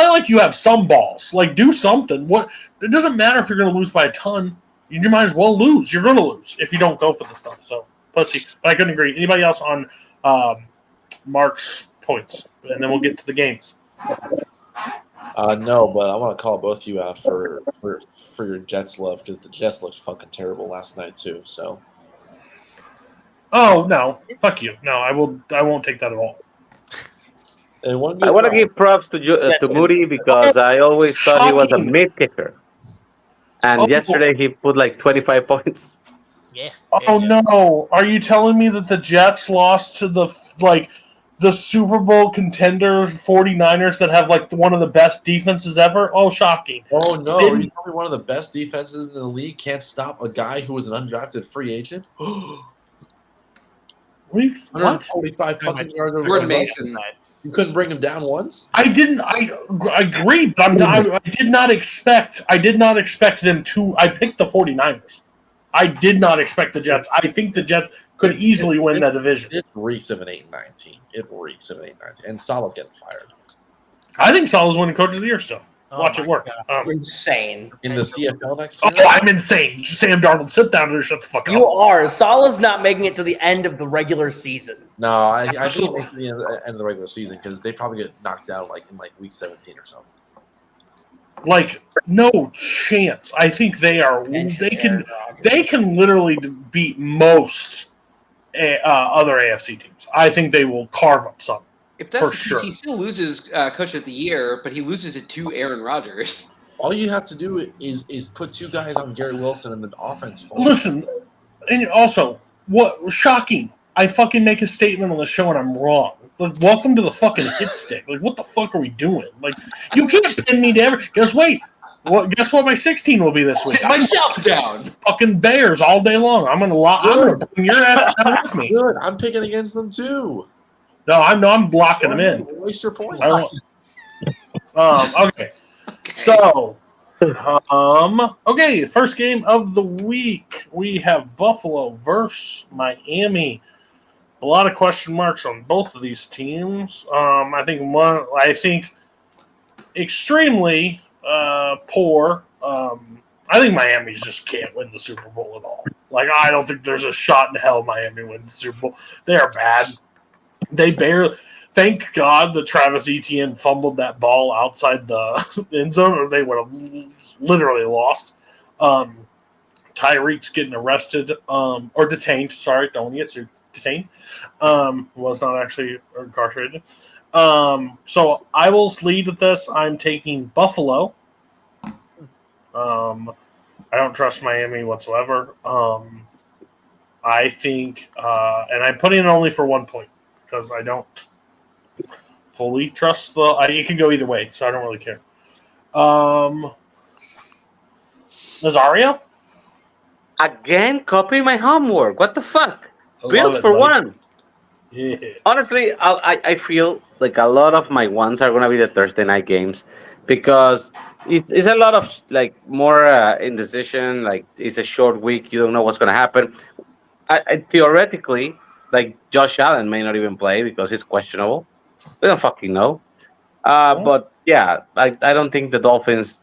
like you have some balls. Do something. It doesn't matter if you're going to lose by a ton. You might as well lose. You're going to lose if you don't go for the stuff. So, pussy. But I couldn't agree. Anybody else on Mark's points? And then we'll get to the games. No, but I want to call both of you out for your Jets love, because the Jets looked fucking terrible last night too. So. Oh no! Fuck you! No, I won't take that at all. I want to give props to Moody because I always thought he was a mid kicker, and yesterday he put 25 points. Yeah. Oh no! Are you telling me that the Jets lost to the Super Bowl contenders 49ers that have one of the best defenses ever? Oh, shocking. Oh, no. Are you telling me one of the best defenses in the league can't stop a guy who was an undrafted free agent? What? 145 fucking yards over Jordan Mason. You couldn't bring him down once? I didn't. I agree, but I did not expect them to. I picked the 49ers. I did not expect the Jets. I think the Jets could easily win that division. It reeks of an 8-9 team. And Salah's getting fired. I think Salah's winning Coach of the Year still. Watch it work. Insane. In the CFL next year? Oh, I'm insane. Sam Darnold, sit down there. Shut the fuck up. You are. Salah's not making it to the end of the regular season. No, I think it makes the end of the regular season because they probably get knocked out in week 17 or something. Like no chance. I think they are. They can. They can literally beat most other AFC teams. I think they will carve up some. If that's For the case, sure. he still loses Coach of the Year, but he loses it to Aaron Rodgers. All you have to do is put 2 guys on Gary Wilson and the offense falls. Listen, and also, what shocking? I fucking make a statement on the show and I'm wrong. Like, welcome to the fucking hit stick. Like, what the fuck are we doing? Like, you can't pin me to every. Guess what? My 16 will be this week. Get myself down. Fucking Bears all day long. I'm gonna bring your ass down with me. Good. I'm picking against them too. No, I'm blocking them in. Waste your points. Okay. So, okay, first game of the week. We have Buffalo versus Miami. A lot of question marks on both of these teams. I think extremely poor. I think Miami just can't win the Super Bowl at all. Like, I don't think there's a shot in hell Miami wins the Super Bowl. They are bad. They barely. Thank God that Travis Etienne fumbled that ball outside the end zone, or they would have literally lost. Tyreek's getting arrested or detained. Sorry, don't want to get sued. Detained. Was not actually incarcerated. So I will lead with this. I'm taking Buffalo. I don't trust Miami whatsoever. I think, and I'm putting it only for 1 point because I don't fully trust it can go either way, so I don't really care. Nazario? Again, copy my homework. What the fuck? Bills it, for buddy. one. Yeah. Honestly, I feel like a lot of my ones are gonna be the Thursday night games because it's a lot of like more indecision. Like it's a short week, you don't know what's gonna happen. I theoretically, like Josh Allen may not even play because he's questionable. We don't fucking know. But yeah, I don't think the Dolphins.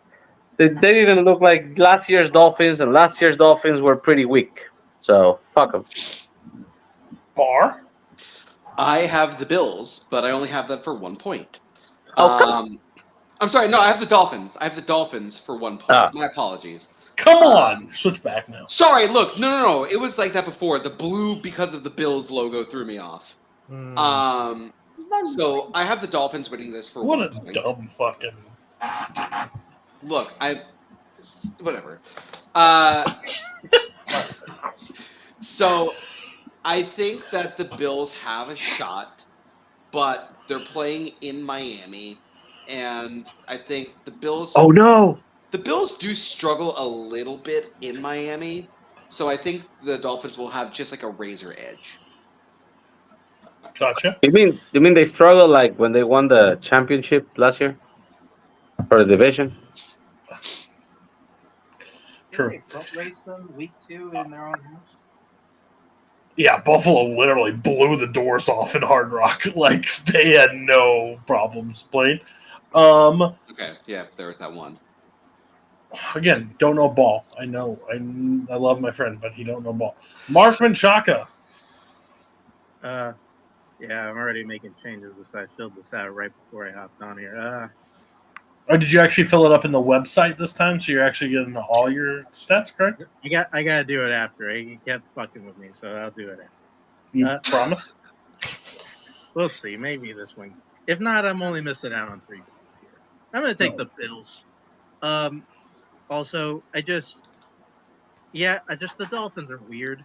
They didn't look like last year's Dolphins, and last year's Dolphins were pretty weak. So fuck them. Bar? I have the Bills, but I only have them for 1 point. Oh, come I'm sorry. No, I have the Dolphins. I have the Dolphins for 1 point. Ah. My apologies. Come on. Switch back now. Sorry. Look, no. It was like that before. The blue because of the Bills logo threw me off. So I have the Dolphins winning this for What 1 a point. dumb fucking. Look, whatever. So I think that the Bills have a shot, but they're playing in Miami, and I think the Bills. Oh no! The Bills do struggle a little bit in Miami, so I think the Dolphins will have just like a razor edge. Gotcha. You mean they struggled like when they won the championship last year for the division? True. They foot race them week 2 in their own house. Yeah, Buffalo literally blew the doors off in Hard Rock. Like, they had no problems playing. Okay, yeah, there was that one. Again, don't know ball. I know. I love my friend, but he don't know ball. Mark Menchaca. Yeah, I'm already making changes. I filled this out right before I hopped on here. Or did you actually fill it up in the website this time, so you're actually getting all your stats correct? I gotta do it after. He kept fucking with me, so I'll do it after. You promise? We'll see. Maybe this one. If not, I'm only missing out on 3 points here. I'm gonna take the Bills. Also, the Dolphins are weird.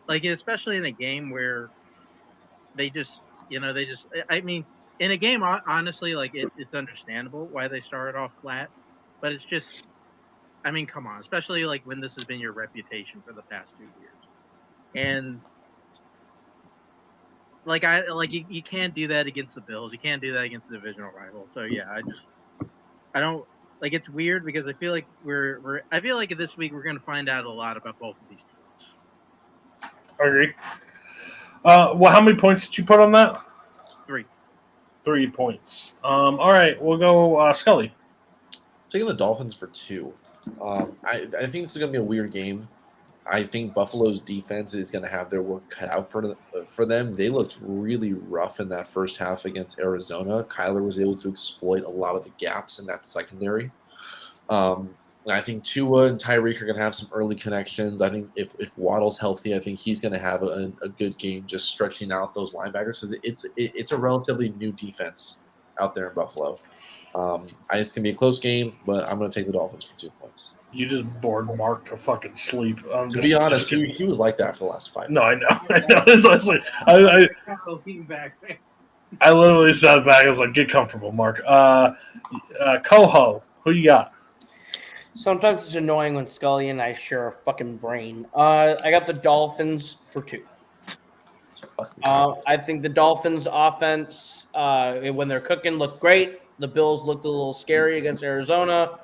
Like, especially in a game where I mean, in a game, honestly, like it's understandable why they started off flat, but it's just, I mean, come on, especially like when this has been your reputation for the past 2 years, and you can't do that against the Bills, you can't do that against the divisional rival. So yeah, I don't like. It's weird because I feel like I feel like this week we're gonna find out a lot about both of these teams. I agree. Well, how many points did you put on that? 3. 3 points. All right, we'll go Scully. Taking the Dolphins for 2. I think this is going to be a weird game. I think Buffalo's defense is going to have their work cut out for them. They looked really rough in that first half against Arizona. Kyler was able to exploit a lot of the gaps in that secondary. And I think Tua and Tyreek are going to have some early connections. I think if Waddle's healthy, I think he's going to have a good game just stretching out those linebackers because it's a relatively new defense out there in Buffalo. It's going to be a close game, but I'm going to take the Dolphins for 2 points. You just bored Mark to fucking sleep. To be honest, he was like that for the last 5 No, I know. It's honestly, I literally sat back. I was like, "Get comfortable, Mark." Coho, who you got? Sometimes it's annoying when Scully and I share a fucking brain. I got the Dolphins for 2. I think the Dolphins' offense, when they're cooking, look great. The Bills looked a little scary against Arizona.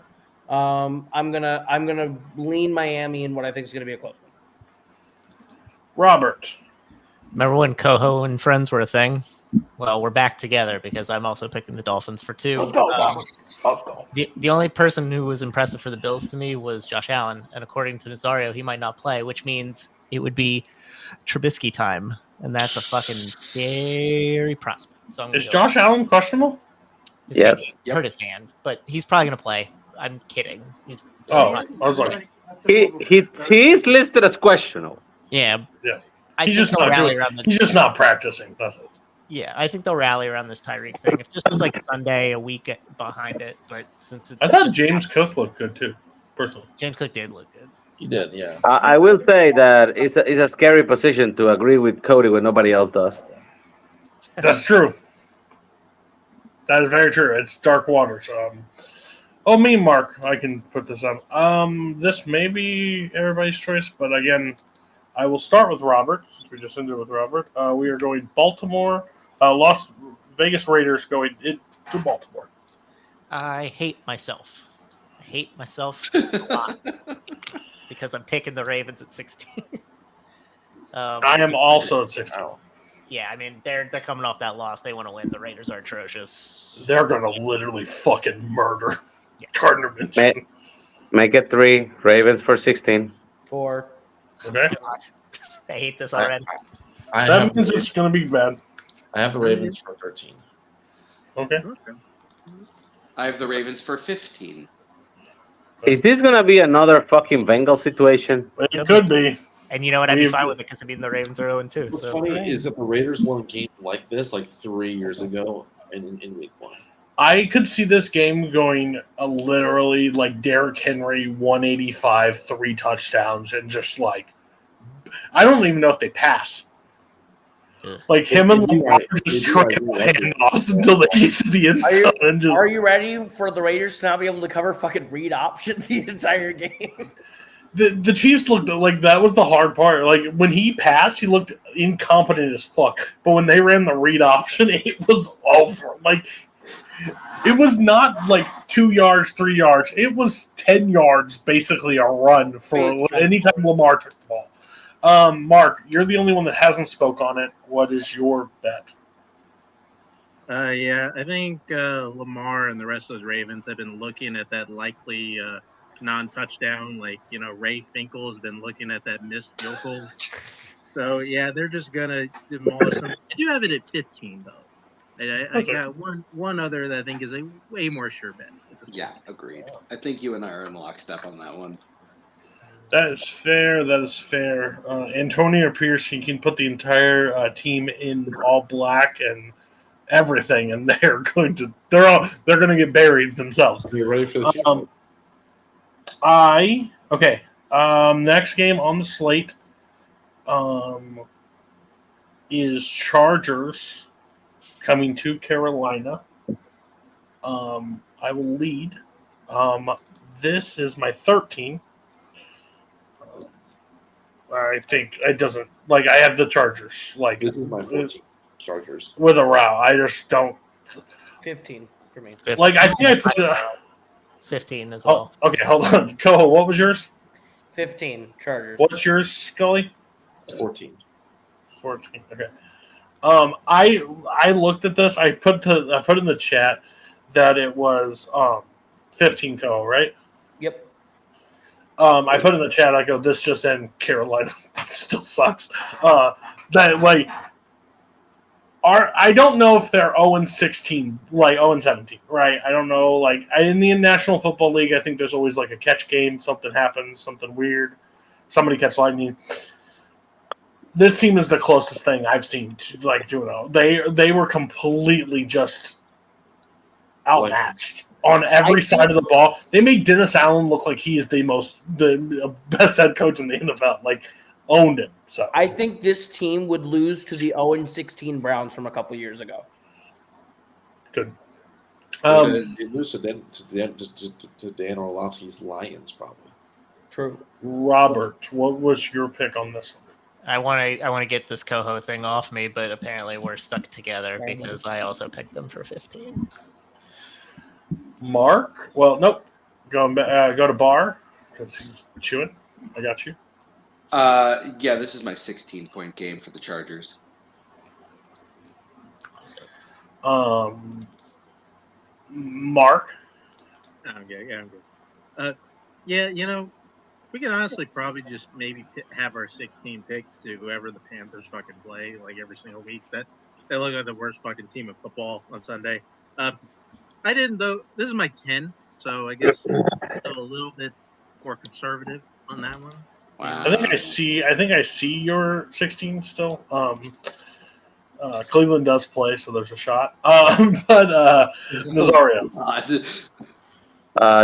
I'm gonna lean Miami in what I think is gonna be a close one. Robert. Remember when Coho and friends were a thing? Well, we're back together because I'm also picking the Dolphins for 2. Let's go, Robert. Let's go. The only person who was impressive for the Bills to me was Josh Allen, and according to Nazario, he might not play, which means it would be Trubisky time, and that's a fucking scary prospect. So Is Josh Allen questionable? Yeah. He hurt his hand, but he's probably gonna play. I'm kidding. I was like, he's listed as questionable. Yeah. He's just not practicing. That's it. Yeah, I think they'll rally around this Tyreek thing. If this was like Sunday, a week behind it, but since it's I thought James Cook looked good too, personally. James Cook did look good. He did, yeah. I will say that it's a scary position to agree with Cody when nobody else does. That's true. That is very true. It's dark waters. Me and Mark, I can put this up. This may be everybody's choice, but again, I will start with Robert, since we just ended with Robert. We are going Baltimore. Las Vegas Raiders going to Baltimore. I hate myself. I hate myself a lot because I'm picking the Ravens at 16. I am also at 16. Yeah, I mean, they're coming off that loss. They want to win. The Raiders are atrocious. They're going to literally fucking murder Gardner Minshew. Make it 3. Ravens for 16. 4. Okay. God, I hate this already. That means it's going to be bad. I have the Ravens for 13. Okay. I have the Ravens for 15. Is this going to be another fucking Bengal situation? It could be. And you know what? I'd be fine with it because the Ravens are 0-2. What's So. funny is that the Raiders won a game like this 3 years ago in week 1. I could see this game going literally like Derrick Henry, 185, 3 touchdowns, and just I don't even know if they pass. Like him and Lamar just trying handoffs until they get to the end zone. Are you ready for the Raiders to not be able to cover fucking read option the entire game? The Chiefs looked like that was the hard part. Like when he passed, he looked incompetent as fuck. But when they ran the read option, it was over. It was not 2 yards, 3 yards. It was 10 yards, basically a run for any time Lamar took the ball. Mark, you're the only one that hasn't spoke on it. What is your bet? Yeah, I think Lamar and the rest of those Ravens have been looking at that likely non-touchdown. Ray Finkel has been looking at that missed field goal. So, yeah, they're just going to demolish them. I do have it at 15, though. I got one other that I think is a way more sure bet. Yeah, agreed. I think you and I are in lockstep on that one. That is fair. Antonio Pierce, he can put the entire team in all black and everything, and they're going to get buried themselves. Are you ready for the next game on the slate is Chargers coming to Carolina. I will lead. This is my 13. I think it doesn't I have the Chargers. This is my 14 Chargers with a row. I just don't. 15 for me. 15. I think I put 15 as well. Oh, okay, hold on. Coho, what was yours? 15 Chargers. What's yours, Scully? 14. 14. Okay. I looked at this. I put in the chat that it was 15 Coho, right? Yep. I put in the chat. I go, this just in Carolina still sucks. That I don't know if they're 0-16, like 0-17, right? I don't know. Like in the National Football League, I think there's always like a catch game. Something happens, something weird. Somebody catches lightning. This team is the closest thing I've seen to like 2-0. They were completely just outmatched on every side of the ball. They made Dennis Allen look like he is the best head coach in the NFL. Like owned him. So I think this team would lose to the 0-16 Browns from a couple years ago. good. They lose to Dan Orlovsky's Lions, probably. True. Robert, what was your pick on this one? I want to get this Coho thing off me, but apparently we're stuck together because I also picked them for 15. Mark? Well, nope. Go to Bar because he's chewing. I got you. Yeah, this is my 16-point game for the Chargers. Mark? I'm good. Yeah, we can honestly probably just maybe have our 16 pick to whoever the Panthers fucking play like every single week. That they look like the worst fucking team of football on Sunday. I didn't though. This is my 10, so I guess still a little bit more conservative on that one. Wow. I think I see your 16 still. Cleveland does play, so there's a shot. But Nazario.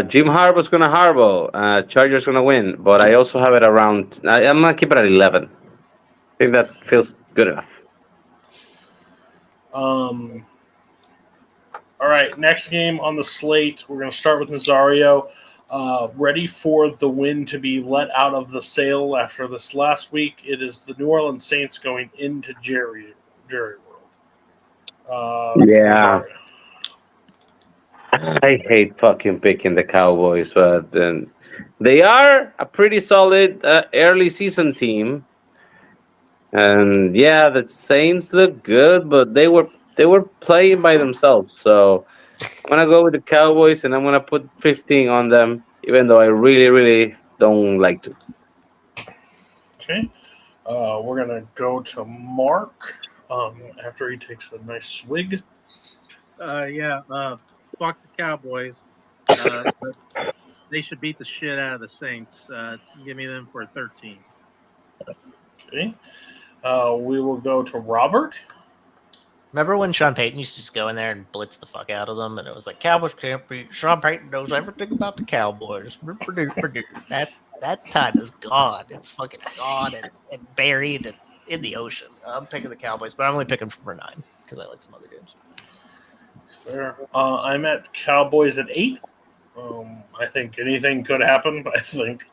Jim Harbaugh's going to Harbaugh. Chargers going to win, but I also have it around. I'm going to keep it at 11. I think that feels good enough. All right, next game on the slate. We're going to start with Nazario. Ready for the win to be let out of the sale after this last week. It is the New Orleans Saints going into Jerry World. Yeah. Nazario. I hate fucking picking the Cowboys, but then they are a pretty solid early season team. And yeah, the Saints look good, but they were playing by themselves. So I'm gonna go with the Cowboys, and I'm gonna put 15 on them, even though I really, really don't like to. Okay. We're gonna go to Mark after he takes a nice swig. Fuck the Cowboys. But they should beat the shit out of the Saints. Give me them for 13. Okay. We will go to Robert. Remember when Sean Payton used to just go in there and blitz the fuck out of them, and it was like Cowboys can't beat. Sean Payton knows everything about the Cowboys. That time is gone. It's fucking gone and buried in the ocean. I'm picking the Cowboys, but I'm only picking for 9 because I like some other games. Fair. I'm at Cowboys at 8. I think anything could happen. I think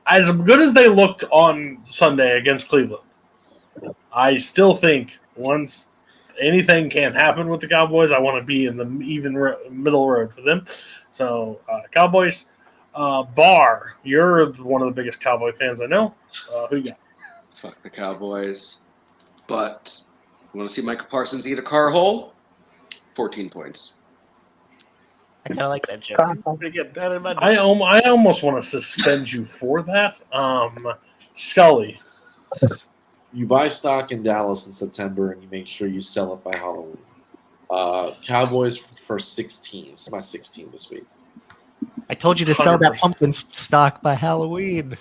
as good as they looked on Sunday against Cleveland, I still think once anything can happen with the Cowboys, I want to be in the even middle road for them. So Cowboys. Bar, you're one of the biggest Cowboy fans I know. Who you got? Fuck the Cowboys. But you want to see Micah Parsons eat a car hole? 14 points. I kind of like that joke. Pretty good. That in my I almost want to suspend you for that. Scully. You buy stock in Dallas in September, and you make sure you sell it by Halloween. Cowboys for 16. It's my 16 this week. I told you to sell that 100%. pumpkin stock by Halloween.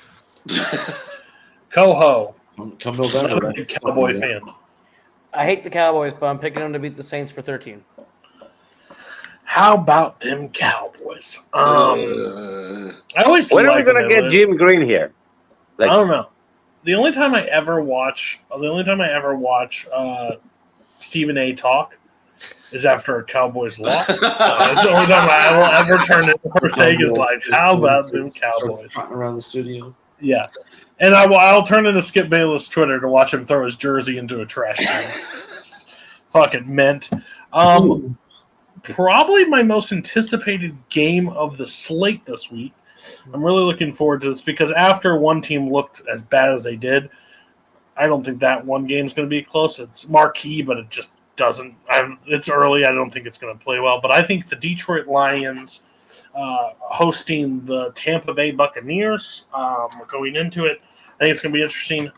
Coho. Come November. Not a big Cowboy fan. I hate the Cowboys, but I'm picking them to beat the Saints for 13. How about them Cowboys? I always When are we like gonna get Jim Green here? I don't know. The only time I ever watch Stephen A. talk is after a Cowboys loss. It's the only time I will ever turn it. Her take is like, how about them Cowboys? Trotting around the studio. Yeah. And I'll turn into Skip Bayless' Twitter to watch him throw his jersey into a trash can. It's fucking meant. Probably my most anticipated game of the slate this week. I'm really looking forward to this because after one team looked as bad as they did, I don't think that one game is going to be close. It's marquee, but it just doesn't. It's early. I don't think it's going to play well. But I think the Detroit Lions hosting the Tampa Bay Buccaneers going into it, I think it's going to be interesting.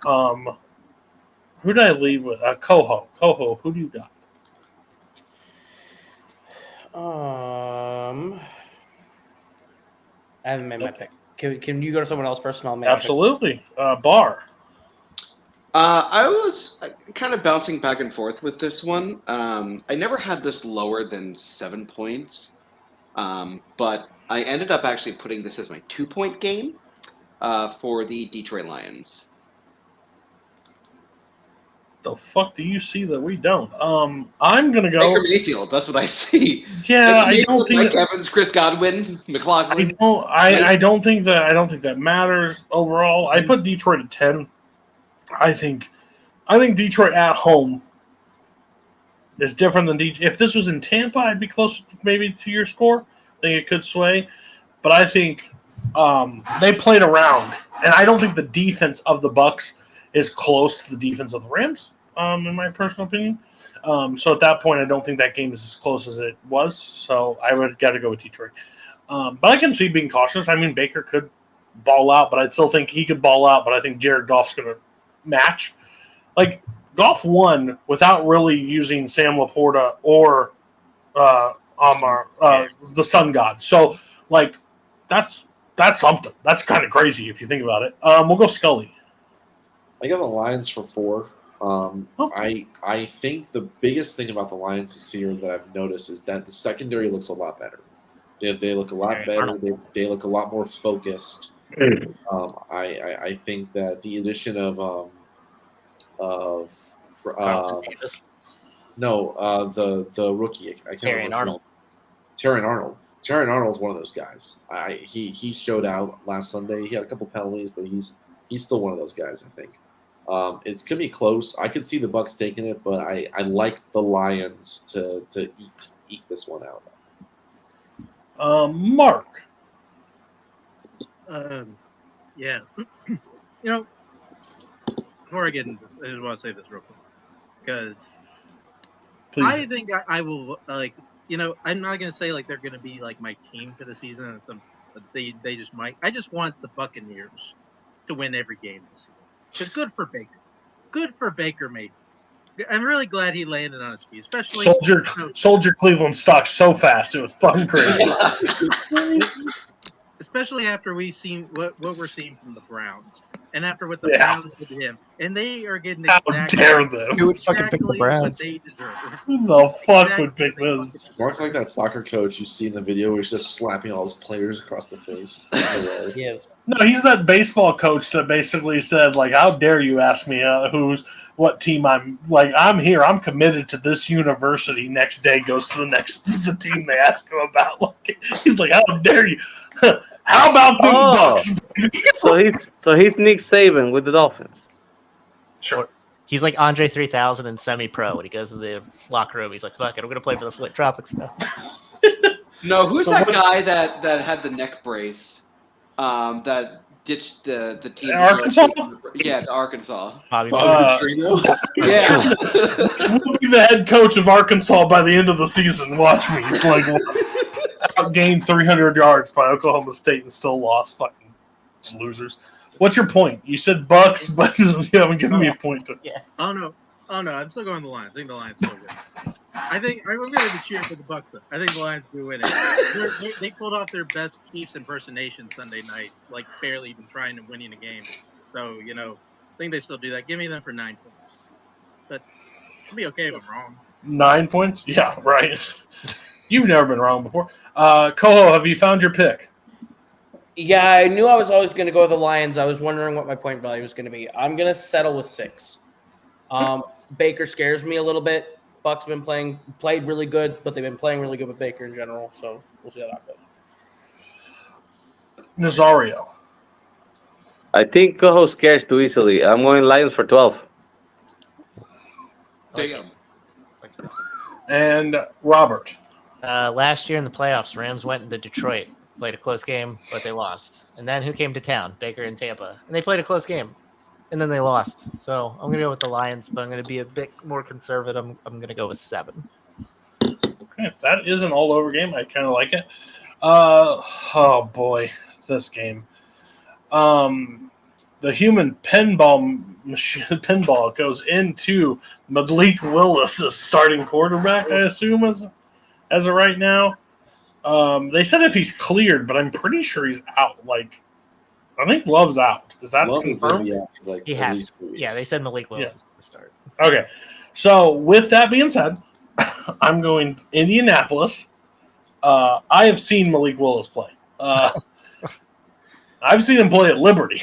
Who did I leave with? Coho. Coho, who do you got? I haven't made my pick. Can you go to someone else first, and I'll make Absolutely. Bar. I was kind of bouncing back and forth with this one. I never had this lower than 7 points, but I ended up actually putting this as my 2-point game for the Detroit Lions. The fuck do you see that we don't? I'm gonna go. Baker Mayfield, that's what I see. Yeah, Baker I don't think Mike Evans, Chris Godwin, McLaughlin. I don't think that matters overall. I put Detroit at 10. I think Detroit at home is different than Detroit. If this was in Tampa, I'd be close maybe to your score. I think it could sway, but I think they played around, and I don't think the defense of the Bucs is close to the defense of the Rams, in my personal opinion. So at that point, I don't think that game is as close as it was. So I would got to go with Detroit. But I can see being cautious. I mean, Baker could ball out, but I still think he could ball out. But I think Jared Goff's going to match. Like, Goff won without really using Sam Laporta or Amar, the Sun God. So, like, that's something. That's kind of crazy if you think about it. We'll go Scully. I got the Lions for 4. I think the biggest thing about the Lions this year that I've noticed is that the secondary looks a lot better. They look a lot better. They look a lot more focused. I think that the addition of the rookie, I can't remember. Arnold. Terran Arnold. Terran Arnold's one of those guys. He showed out last Sunday. He had a couple penalties, but he's still one of those guys, I think. It's gonna be close. I could see the Bucs taking it, but I like the Lions to eat this one out. Mark. Yeah. Before I get into this, I just want to say this real quick because I think I will I'm not gonna say like they're gonna be like my team for the season and they just might. I just want the Buccaneers to win every game this season. It's good for Baker. Good for Baker Mayfield. I'm really glad he landed on his feet, especially Soldier Cleveland stock so fast. It was fucking crazy. Especially after we've seen what we're seeing from the Browns. And after what the Browns did to him. And they are getting exactly what they deserve. Who the fuck would pick this? Mark's like that soccer coach you see in the video where he's just slapping all his players across the face. Yes. No, he's that baseball coach that basically said, like, how dare you ask me what team I'm like? I'm here. I'm committed to this university. Next day goes to the team they ask him about. Like, he's like, how dare you? How about them Bucks? So he's Nick Saban with the Dolphins. Sure. He's like Andre 3000 in semi-pro. When he goes to the locker room, he's like, "Fuck it, I'm gonna play for the Flick Tropics now." No, who's that guy that had the neck brace? That ditched the team. Arkansas? Yeah, Arkansas. Bobby Yeah. We'll be the head coach of Arkansas by the end of the season. Watch me. Like, outgained 300 yards by Oklahoma State and still lost. Fucking losers. What's your point? You said Bucks, but you haven't given me a point. Oh no, I'm still going the Lions. I think the Lions still win. I think I'm going to be cheering for the Bucks. I think the Lions do win it. They pulled off their best Chiefs impersonation Sunday night, like barely even trying to winning a game. So I think they still do that. Give me them for 9 points, but it'll be okay if I'm wrong. 9 points? Yeah, right. You've never been wrong before. Coho, have you found your pick? Yeah, I knew I was always going to go with the Lions. I was wondering what my point value was going to be. I'm going to settle with 6. Baker scares me a little bit. Bucks have been played really good, but they've been playing really good with Baker in general. So we'll see how that goes. Nazario. I think Coho scares too easily. I'm going Lions for 12. Damn. And Robert. Last year in the playoffs, Rams went into Detroit, played a close game, but they lost. And then who came to town? Baker and Tampa. And they played a close game, and then they lost. So I'm going to go with the Lions, but I'm going to be a bit more conservative. I'm going to go with 7. Okay, if that is an all-over game, I kind of like it. Oh, boy, this game. the human pinball goes into Malik Willis as starting quarterback, I assume, as of right now. They said if he's cleared, but I'm pretty sure he's out. Like, I think Love's out. Is that Love is gonna confirmed? be out for like He at has. least 2 weeks. Yeah, they said Malik Willis is going to start. Okay. So with that being said, I'm going Indianapolis. I have seen Malik Willis play. I've seen him play at Liberty.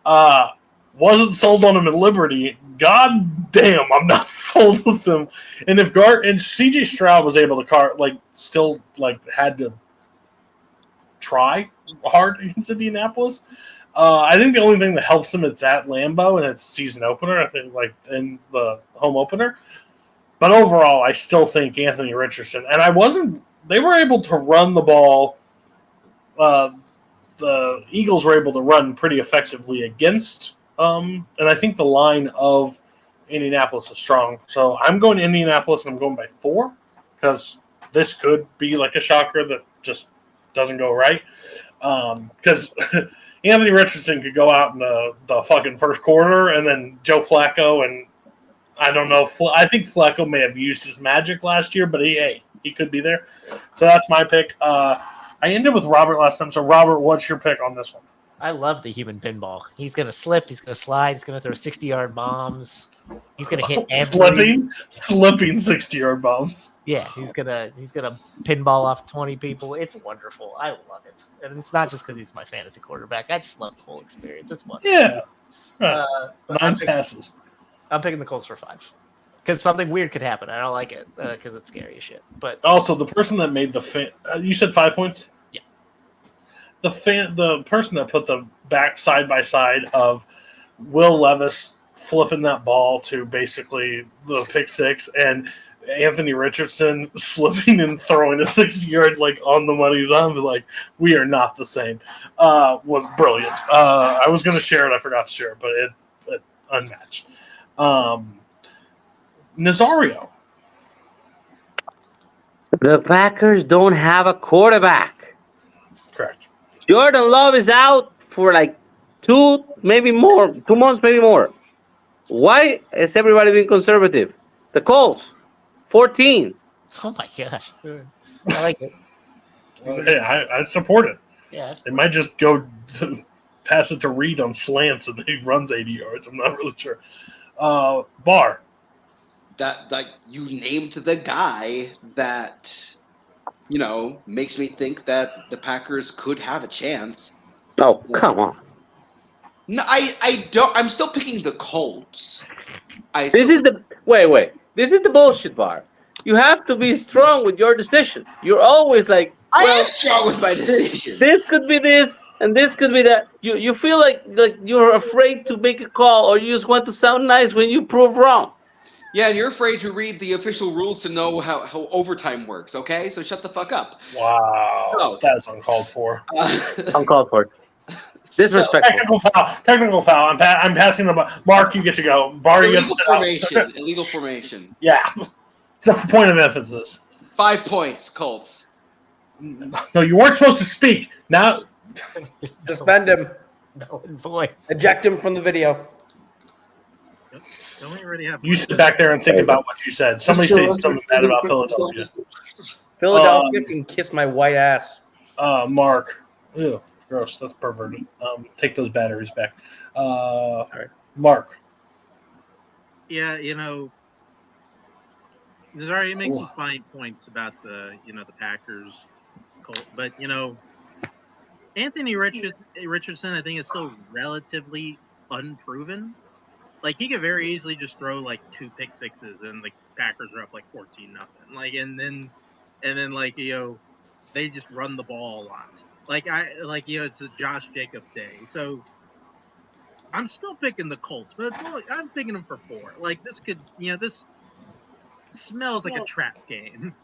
Wasn't sold on him at Liberty. God damn, I'm not sold with him. And if CJ Stroud was able to had to try hard against Indianapolis. I think the only thing that helps him it's at Lambeau and it's season opener. I think in the home opener. But overall, I still think Anthony Richardson. And they were able to run the ball. The Eagles were able to run pretty effectively against. And I think the line of Indianapolis is strong. So I'm going to Indianapolis and I'm going by 4 because this could be like a shocker that just doesn't go right. Because Anthony Richardson could go out in the fucking first quarter and then Joe Flacco and I don't know. I think Flacco may have used his magic last year, but he could be there. So that's my pick. I ended with Robert last time. So, Robert, what's your pick on this one? I love the human pinball. He's going to slip. He's going to slide. He's going to throw 60-yard bombs. He's going to hit every... Slipping 60-yard bombs. Yeah, he's gonna pinball off 20 people. It's wonderful. I love it, and it's not just because he's my fantasy quarterback. I just love the whole experience. It's wonderful. Yeah, right. 9 passes. I'm picking the Colts for 5 because something weird could happen. I don't like it because it's scary as shit. But also, the person that made the you said 5 points. Yeah. The person that put the back side by side of Will Levis flipping that ball to basically the pick 6 and Anthony Richardson slipping and throwing a 60-yard on the money line, like we are not the same, was brilliant. I was going to share it, I forgot to share it, but it unmatched. Nazario. The Packers don't have a quarterback. Correct. Jordan Love is out for 2 months, maybe more. Why is everybody being conservative? The Colts, 14. oh my gosh, I like it. Hey, I support it. Yeah, They might just go pass it to Reed on slants and he runs 80 yards. I'm not really sure. Bar. That you named the guy that makes me think that the Packers could have a chance. Oh, come on. No, I don't. I'm still picking the Colts. Wait. This is the bullshit, Bar. You have to be strong with your decision. You're always I am strong with my decision. This could be this, and this could be that. You feel like you're afraid to make a call, or you just want to sound nice when you prove wrong. Yeah, and you're afraid to read the official rules to know how overtime works. Okay, so shut the fuck up. Wow, that's uncalled for. Uncalled for. Disrespectful. Technical foul. I'm passing the ball. Mark, you get to go. Bar, you get to sit out. Illegal formation. Yeah. It's a point of emphasis. 5 points, Colts. No, you weren't supposed to speak. Now, Suspend him. No, boy. Eject him from the video. Don't we already have? you sit back there and think about what you said. Somebody say something bad about Philadelphia. Philadelphia can kiss my white ass. Mark. Ew, gross. That's perverted. Take those batteries back. Sorry. Mark. Yeah, Nazario makes some fine points about the Packers, but Anthony Richardson, I think, is still relatively unproven. He could very easily just throw 2 pick sixes and the Packers are up 14-0. And then they just run the ball a lot. It's a Josh Jacobs day. So I'm still picking the Colts, but I'm picking them for 4. This could, this smells like a trap game.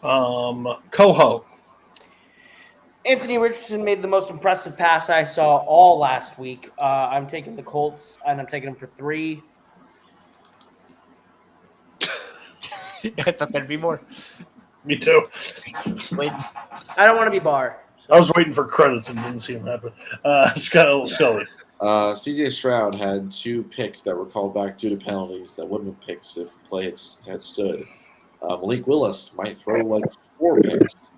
Coho. Anthony Richardson made the most impressive pass I saw all last week. I'm taking the Colts, and I'm taking them for 3. I thought there'd be more. Me too. Wait. I don't want to be Bar, I was waiting for credits and didn't see them happen. Scully. CJ Stroud had 2 picks that were called back due to penalties that wouldn't have picks if play had stood. Malik Willis might throw like 4 picks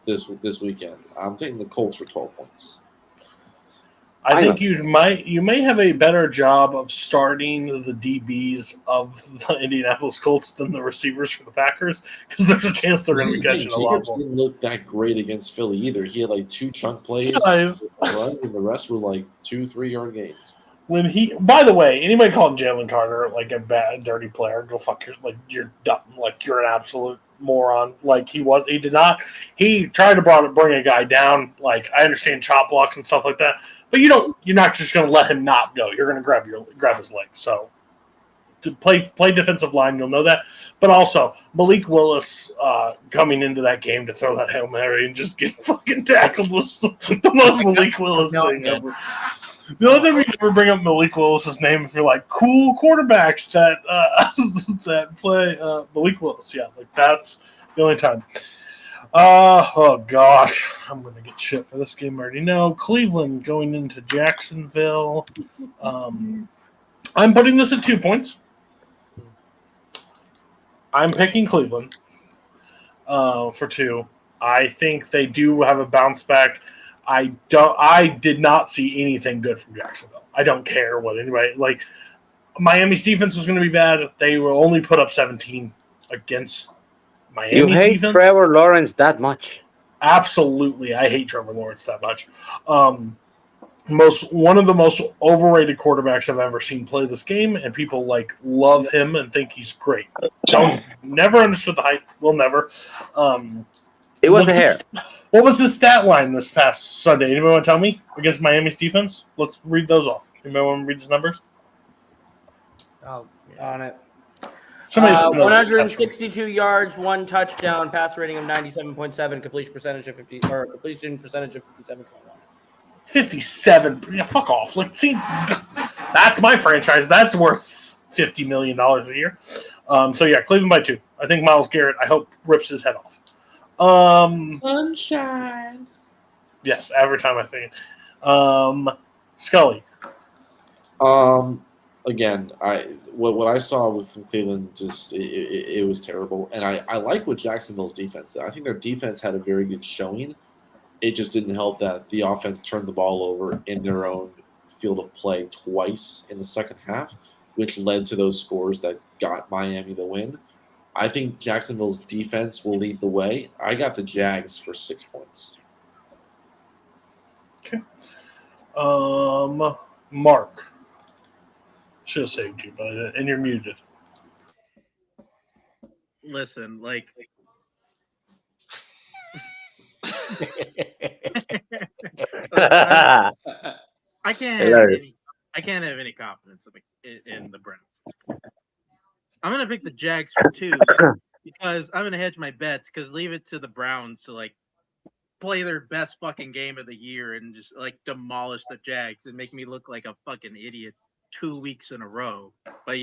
this weekend. I'm taking the Colts for 12 points. I think you may have a better job of starting the DBs of the Indianapolis Colts than the receivers for the Packers because there's a chance they're going to be catching a lot Jacobs more. didn't look that great against Philly either. He had like 2 chunk plays, Guys. and the rest were like 2-3 yard gains. By the way, anybody calling Jalen Carter like a bad, dirty player, go fuck yourself. Like you're dumb. Like you're an absolute moron. Like he did not. He tried to bring a guy down. Like I understand chop blocks and stuff like that, but you're not just going to let him not go. You're going to grab his leg. So to play defensive line, you'll know that. But also Malik Willis coming into that game to throw that Hail Mary and just get fucking tackled was the most Malik Willis thing ever. The only time we ever bring up Malik Willis' name if you're like cool quarterbacks that that play Malik Willis. Yeah, like that's the only time. Oh gosh, I'm gonna get shit for this game. I already know. Cleveland going into Jacksonville. I'm putting this at 2 points. I'm picking Cleveland for 2. I think they do have a bounce back. I did not see anything good from Jacksonville. I don't care what anybody like. Miami's defense was going to be bad. They will only put up 17 against Miami's You hate defense. Trevor Lawrence that much? Absolutely, I hate Trevor Lawrence that much. One of the most overrated quarterbacks I've ever seen play this game, and people like love him and think he's great. Never understood the hype. Will never. It was the hair. What was his stat line this past Sunday? Anybody want to tell me against Miami's defense? Let's read those off. Anybody want to read his numbers? Oh, on it. 162 yards, 1 touchdown, pass rating of 97.7, completion percentage of 57.1. 57. Yeah, fuck off. Like, see, that's my franchise. That's worth $50 million a year. So yeah, Cleveland by 2. I think Myles Garrett, I hope, rips his head off. Sunshine. Yes, every time I think. Scully. Again, what I saw from Cleveland just it was terrible, and I like what Jacksonville's defense did. I think their defense had a very good showing. It just didn't help that the offense turned the ball over in their own field of play twice in the second half, which led to those scores that got Miami the win. I think Jacksonville's defense will lead the way. I got the Jags for 6 points. Okay. Mark. Should have saved you, and you're muted. Listen, like I can't have any confidence in the Browns. I'm gonna pick the Jags for 2 because I'm gonna hedge my bets because leave it to the Browns to like play their best fucking game of the year and just like demolish the Jags and make me look like a fucking idiot 2 weeks in a row. But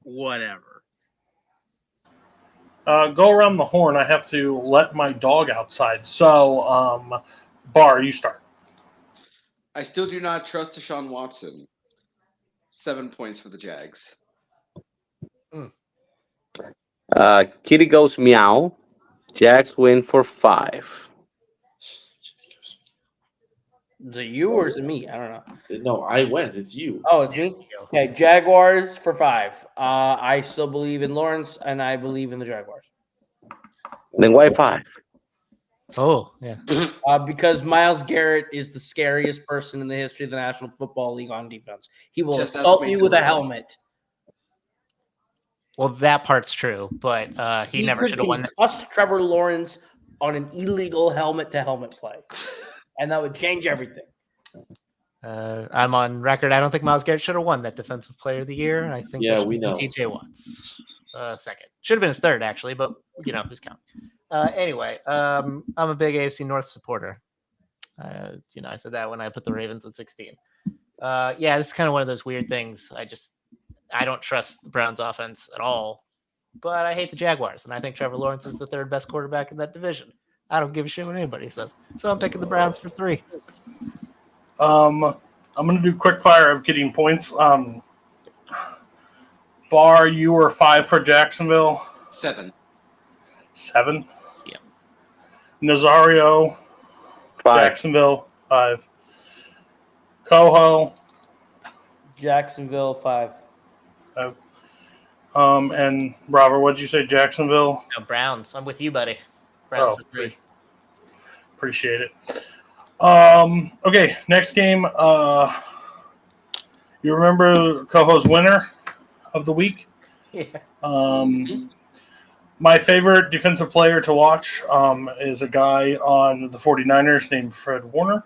whatever. Go around the horn. I have to let my dog outside. So, Bar, you start. I still do not trust Deshaun Watson. 7 points for the Jags. Kitty goes meow. Jags win for 5. Is it you or is it me? I don't know. No, I went. It's you. Oh, it's me? Okay, Jaguars for 5. I still believe in Lawrence, and I believe in the Jaguars. Then why 5? Oh, yeah. Because Myles Garrett is the scariest person in the history of the National Football League on defense. He will assault you with a helmet. Well, that part's true, but he never should have won. Concuss Trevor Lawrence on an illegal helmet-to-helmet play, and that would change everything. I'm on record. I don't think Myles Garrett should have won that Defensive Player of the Year. I think we know. TJ Watts second. Should have been his third, actually, but who's counting? Anyway, I'm a big AFC North supporter. I said that when I put the Ravens at 16. This is kind of one of those weird things. I don't trust the Browns offense at all, but I hate the Jaguars, and I think Trevor Lawrence is the third best quarterback in that division. I don't give a shit what anybody says. So I'm picking the Browns for 3. I'm gonna do quick fire of getting points. Bar, you were 5 for Jacksonville. 7. 7. Yeah. Nazario, 5. Jacksonville, 5. Coho, Jacksonville 5. 5. And Robert, what'd you say? Jacksonville? No, Browns. I'm with you, buddy. Browns for 3. Appreciate it. Okay, next game. You remember Coho's winner of the week? Yeah. My favorite defensive player to watch is a guy on the 49ers named Fred Warner.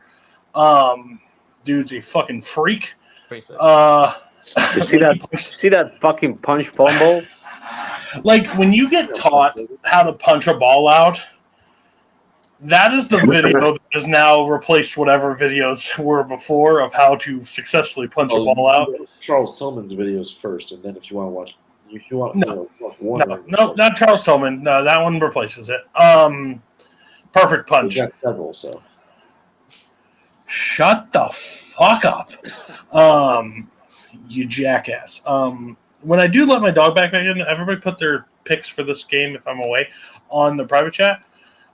Dude's a fucking freak. Pretty sick. You see that fucking punch fumble? Like, when you get taught how to punch a ball out, that is the video that has now replaced whatever videos were before of how to successfully punch a ball out. Charles Tillman's videos first, and then if you want to watch, watch No, not Charles Tillman. No, that one replaces it. Perfect punch. We've got several, so. Shut the fuck up, you jackass. When I do let my dog back in, everybody put their picks for this game if I'm away on the private chat.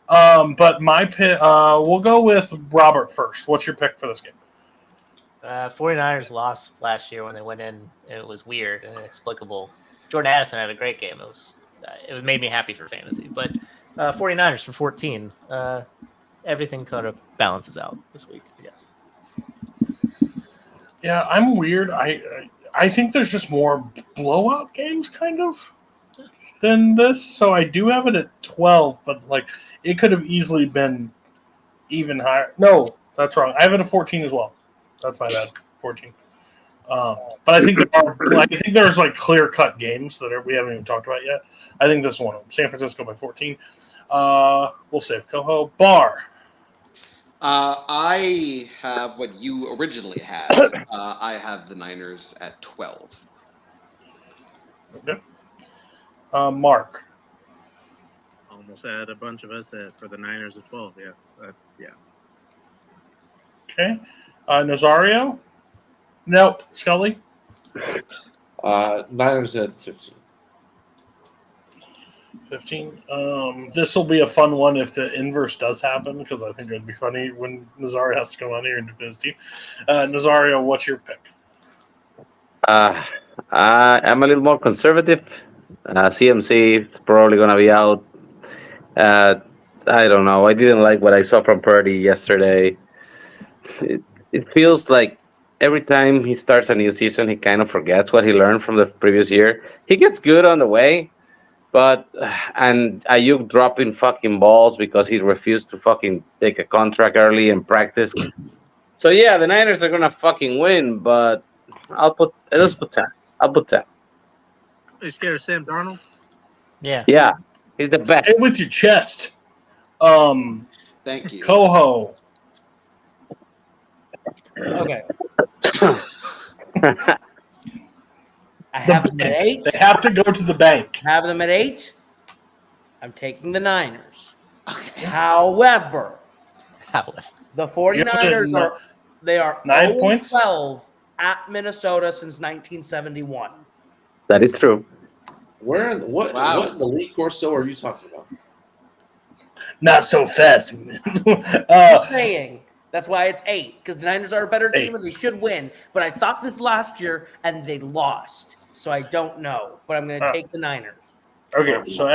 But my pick, we'll go with Robert first. What's your pick for this game? 49ers lost last year when they went in. It was weird and inexplicable. Jordan Addison had a great game. It made me happy for fantasy. But 49ers for 14. Everything kind of balances out this week, I guess. Yeah, I'm weird. I think there's just more blowout games, kind of, than this. So I do have it at 12, but like it could have easily been even higher. No, that's wrong. I have it at 14 as well. That's my bad. 14. But I think there's like clear cut games that we haven't even talked about yet. I think this is one of them. San Francisco by 14. We'll save Coho. Bar. I have what you originally had. I have the Niners at 12. Okay. Mark. Almost had a bunch of us for the Niners at 12. Yeah. Yeah. Okay. Nazario? Nope. Scully? Niners at 15. 15. This will be a fun one if the inverse does happen, because I think it'd be funny when Nazario has to come on here and defend his team. Nazario, what's your pick? I'm a little more conservative. CMC is probably going to be out. I don't know. I didn't like what I saw from Purdy yesterday. It feels like every time he starts a new season, he kind of forgets what he learned from the previous year. He gets good on the way, and Ayuk dropping fucking balls because he refused to fucking take a contract early in practice. So yeah, the Niners are gonna fucking win, but let's put 10. I'll put 10. Are you scared of Sam Darnold? Yeah. Yeah, he's the best. Say it with your chest. Thank you. Coho. Okay. I have them at 8. They have to go to the bank. Have them at 8. I'm taking the Niners. However, the 49ers are 9 points? 12 at Minnesota since 1971. That is true. What in the league Corso are you talking about? Not so fast. Just saying. That's why it's 8, because the Niners are a better team and they should win. But I thought this last year and they lost, so I don't know. But I'm going to take the Niners. Okay, so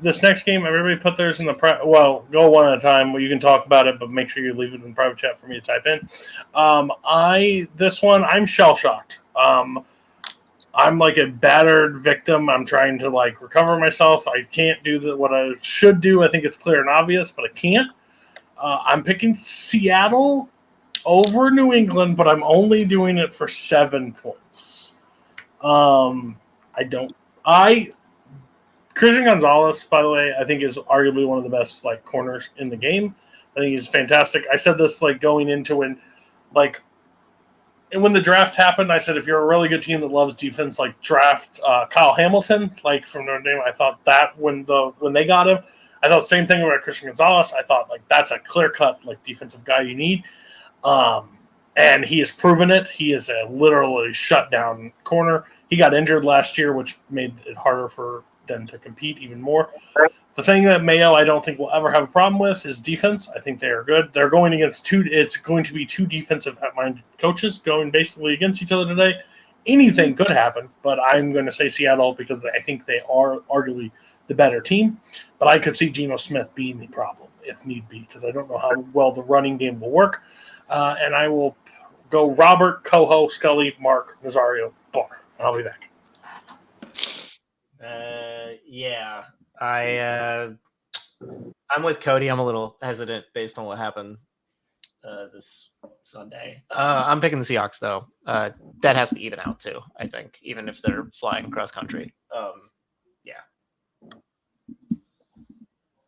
this next game, everybody put theirs in the go one at a time. Well, you can talk about it, but make sure you leave it in the private chat for me to type in. This one, I'm shell shocked. I'm like a battered victim. I'm trying to like recover myself. I can't do what I should do. I think it's clear and obvious, but I can't. I'm picking Seattle over New England, but I'm only doing it for 7 points. Christian Gonzalez, by the way, I think is arguably one of the best like corners in the game. I think he's fantastic. I said this like going into and when the draft happened, I said if you're a really good team that loves defense, like draft Kyle Hamilton, like from Notre Dame. I thought that when they got him, I thought the same thing about Christian Gonzalez. I thought like that's a clear cut like defensive guy you need, and he has proven it. He is a literally shutdown corner. He got injured last year, which made it harder for them to compete even more. The thing that Mayo I don't think will ever have a problem with is defense. I think they are good. They're going against it's going to be two defensive-minded coaches going basically against each other today. Anything could happen, but I'm going to say Seattle because I think they are arguably the better team. But I could see Geno Smith being the problem if need be because I don't know how well the running game will work. And I will go Robert, Coho, Scully, Mark, Nazario, Barr. I'll be back. Yeah, I'm with Cody. I'm a little hesitant based on what happened this Sunday. I'm picking the Seahawks though. That has to even out too. I think even if they're flying cross country. Yeah.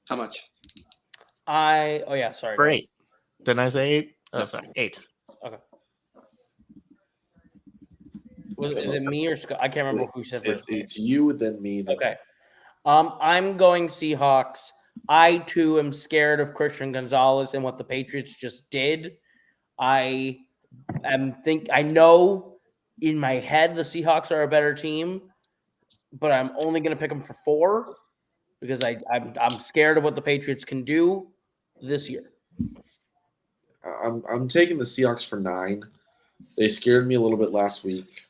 How much? Sorry. For 8. Didn't I say 8? Oh, No. sorry, 8. Okay. Is it me or Scott? I can't remember who said first. It's you, then me. Then Okay. I'm going Seahawks. I too am scared of Christian Gonzalez and what the Patriots just did. I know in my head the Seahawks are a better team, but I'm only going to pick them for 4 because I'm scared of what the Patriots can do this year. I'm taking the Seahawks for 9. They scared me a little bit last week.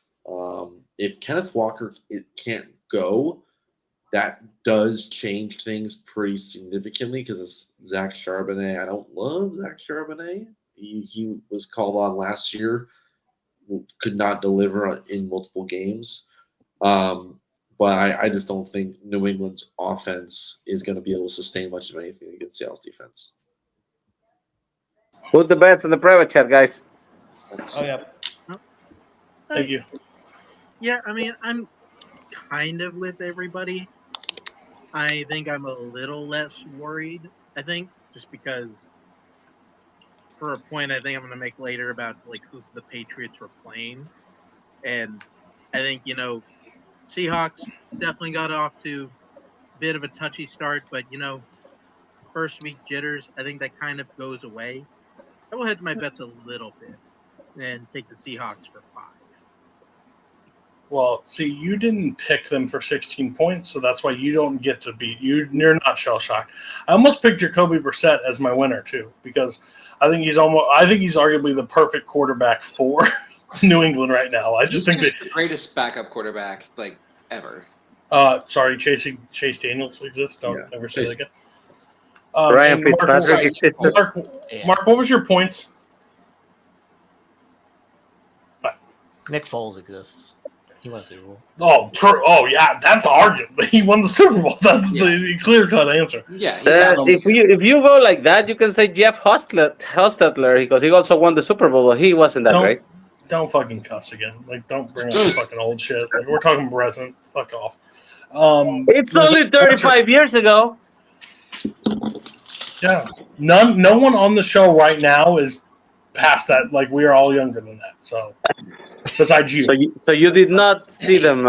If Kenneth Walker can't go, that does change things pretty significantly because it's Zach Charbonnet. I don't love Zach Charbonnet. He was called on last year, could not deliver in multiple games. But I just don't think New England's offense is going to be able to sustain much of anything against Seattle's defense. Put the bets in the private chat, guys. Oh, yeah. Thank you. Yeah, I mean, I'm kind of with everybody. I think I'm a little less worried, I think, just because for a point I think I'm going to make later about like who the Patriots were playing. And I think, Seahawks definitely got off to a bit of a touchy start, but, first week jitters, I think that kind of goes away. I will hedge my bets a little bit and take the Seahawks for 5. Well, see, you didn't pick them for 16 points, so that's why you don't get to beat you. You're not shell shocked. I almost picked Jacoby Brissett as my winner too, because I think he's arguably the perfect quarterback for New England right now. I just think the greatest backup quarterback like ever. Sorry, Chase Daniels exists. Don't ever say that again. Ryan Fitzpatrick exists. Mark, what was your points? 5. Nick Foles exists. He won a Super Bowl. Oh, true. Oh, yeah, that's arguable. He won the Super Bowl. That's the clear-cut answer. Yeah. If you go like that, you can say Jeff Hostetler because he also won the Super Bowl, but he wasn't that great. Don't fucking cuss again. Like, don't bring up fucking old shit. Like, we're talking present. Fuck off. It's only 35 years ago. Yeah. No one on the show right now is past that. Like, we are all younger than that. So, besides you. So you did not see them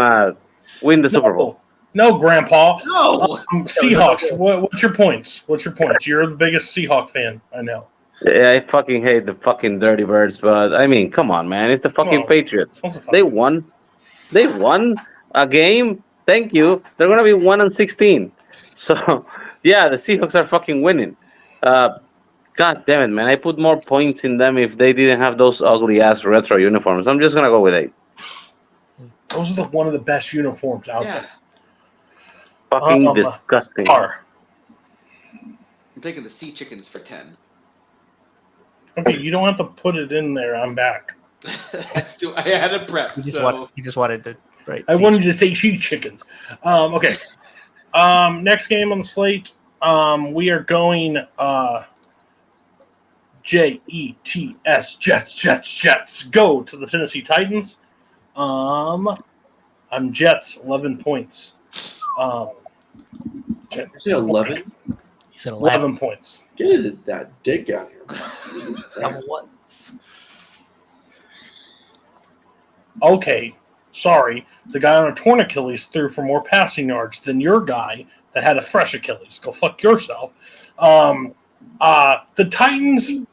win the Super Bowl? No, Grandpa. No. Seahawks. What's your points? You're the biggest Seahawk fan I know. Yeah, I fucking hate the fucking Dirty Birds, but I mean, come on, man. It's the fucking Patriots. They won. They won a game. Thank you. They're going to be 1-16. So, yeah, the Seahawks are fucking winning. God damn it, man. I put more points in them if they didn't have those ugly-ass retro uniforms. I'm just going to go with 8. Those are one of the best uniforms out there. Fucking disgusting. I'm taking the Sea Chickens for 10. Okay, you don't have to put it in there. I'm back. I had a prep. You just wanted to right. I wanted to say Sea Chickens. Okay. Next game on the slate. We are going Jets. Jets. Go to the Tennessee Titans. I'm Jets, 11 points. Did you say 11? He said 11 points. Get that dick out here. Jesus Christ. Once. Okay, sorry. The guy on a torn Achilles threw for more passing yards than your guy that had a fresh Achilles. Go fuck yourself. The Titans,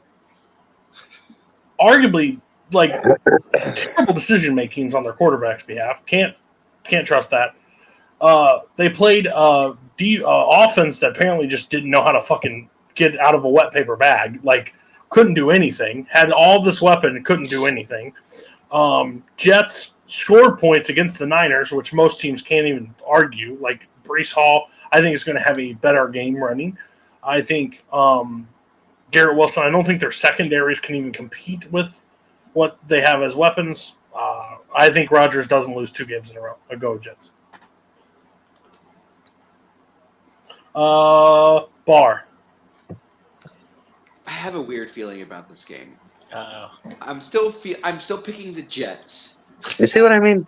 arguably, like terrible decision makings on their quarterback's behalf. Can't trust that. They played offense that apparently just didn't know how to fucking get out of a wet paper bag. Like, couldn't do anything. Had all this weapon and couldn't do anything. Jets scored points against the Niners, which most teams can't even argue. Like, Breece Hall, I think, is going to have a better game running. I think Garrett Wilson, I don't think their secondaries can even compete with what they have as weapons. I think Rodgers doesn't lose 2 games in a row. Go Jets. Bar. I have a weird feeling about this game. Uh-oh. I'm still picking the Jets, You see what I mean?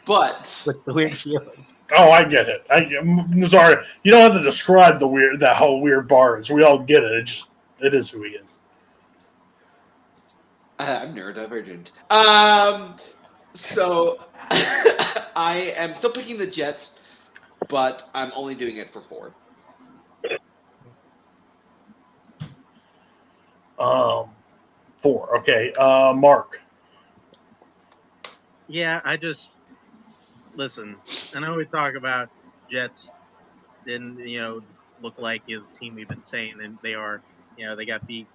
but What's the weird feeling? Oh, I get it. I'm sorry. You don't have to describe that whole weird Bar is. We all get it. It is who he is. I'm neurodivergent. So I am still picking the Jets, but I'm only doing it for 4. 4. Okay. Mark. Yeah, listen. I know we talk about Jets didn't look like the team we've been saying, and they are. They got beat.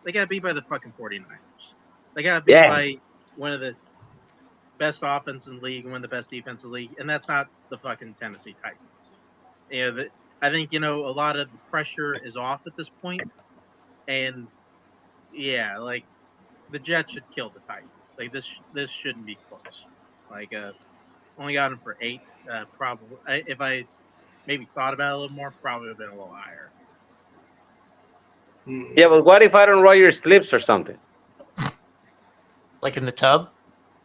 They got beat by the fucking 49ers. They got beat by one of the best offense in the league and one of the best defense in the league, and that's not the fucking Tennessee Titans. I think a lot of the pressure is off at this point, and like the Jets should kill the Titans. Like this shouldn't be close. Like only got him for 8. Probably if I maybe thought about it a little more, probably would have been a little higher. Yeah, but what if Aaron Rodgers slips or something? Like in the tub?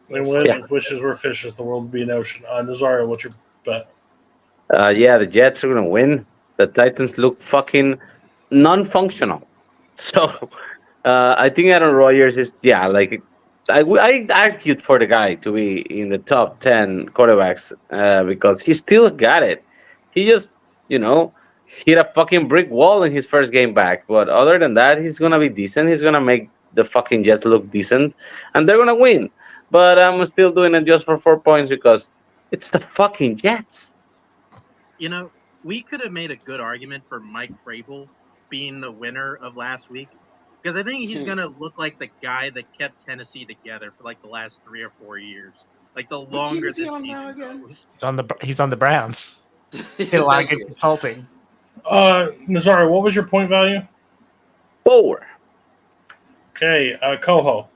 They win. If wishes were fishes, the world would be an ocean. Nazario, what's your bet? Yeah, the Jets are going to win. The Titans look fucking non-functional. So I think Aaron Rodgers is, like, I argued for the guy to be in the top 10 quarterbacks because he still got it. He just, hit a fucking brick wall in his first game back. But other than that, he's going to be decent. He's going to make the fucking Jets look decent. And they're going to win. But I'm still doing it just for 4 points because it's the fucking Jets. We could have made a good argument for Mike Vrabel being the winner of last week. Because I think he's going to look like the guy that kept Tennessee together for like the last 3 or 4 years. Like the longer this season goes. He's on the Browns. Did a lot of good consulting. Nazario, what was your point value? 4. Okay, Coho.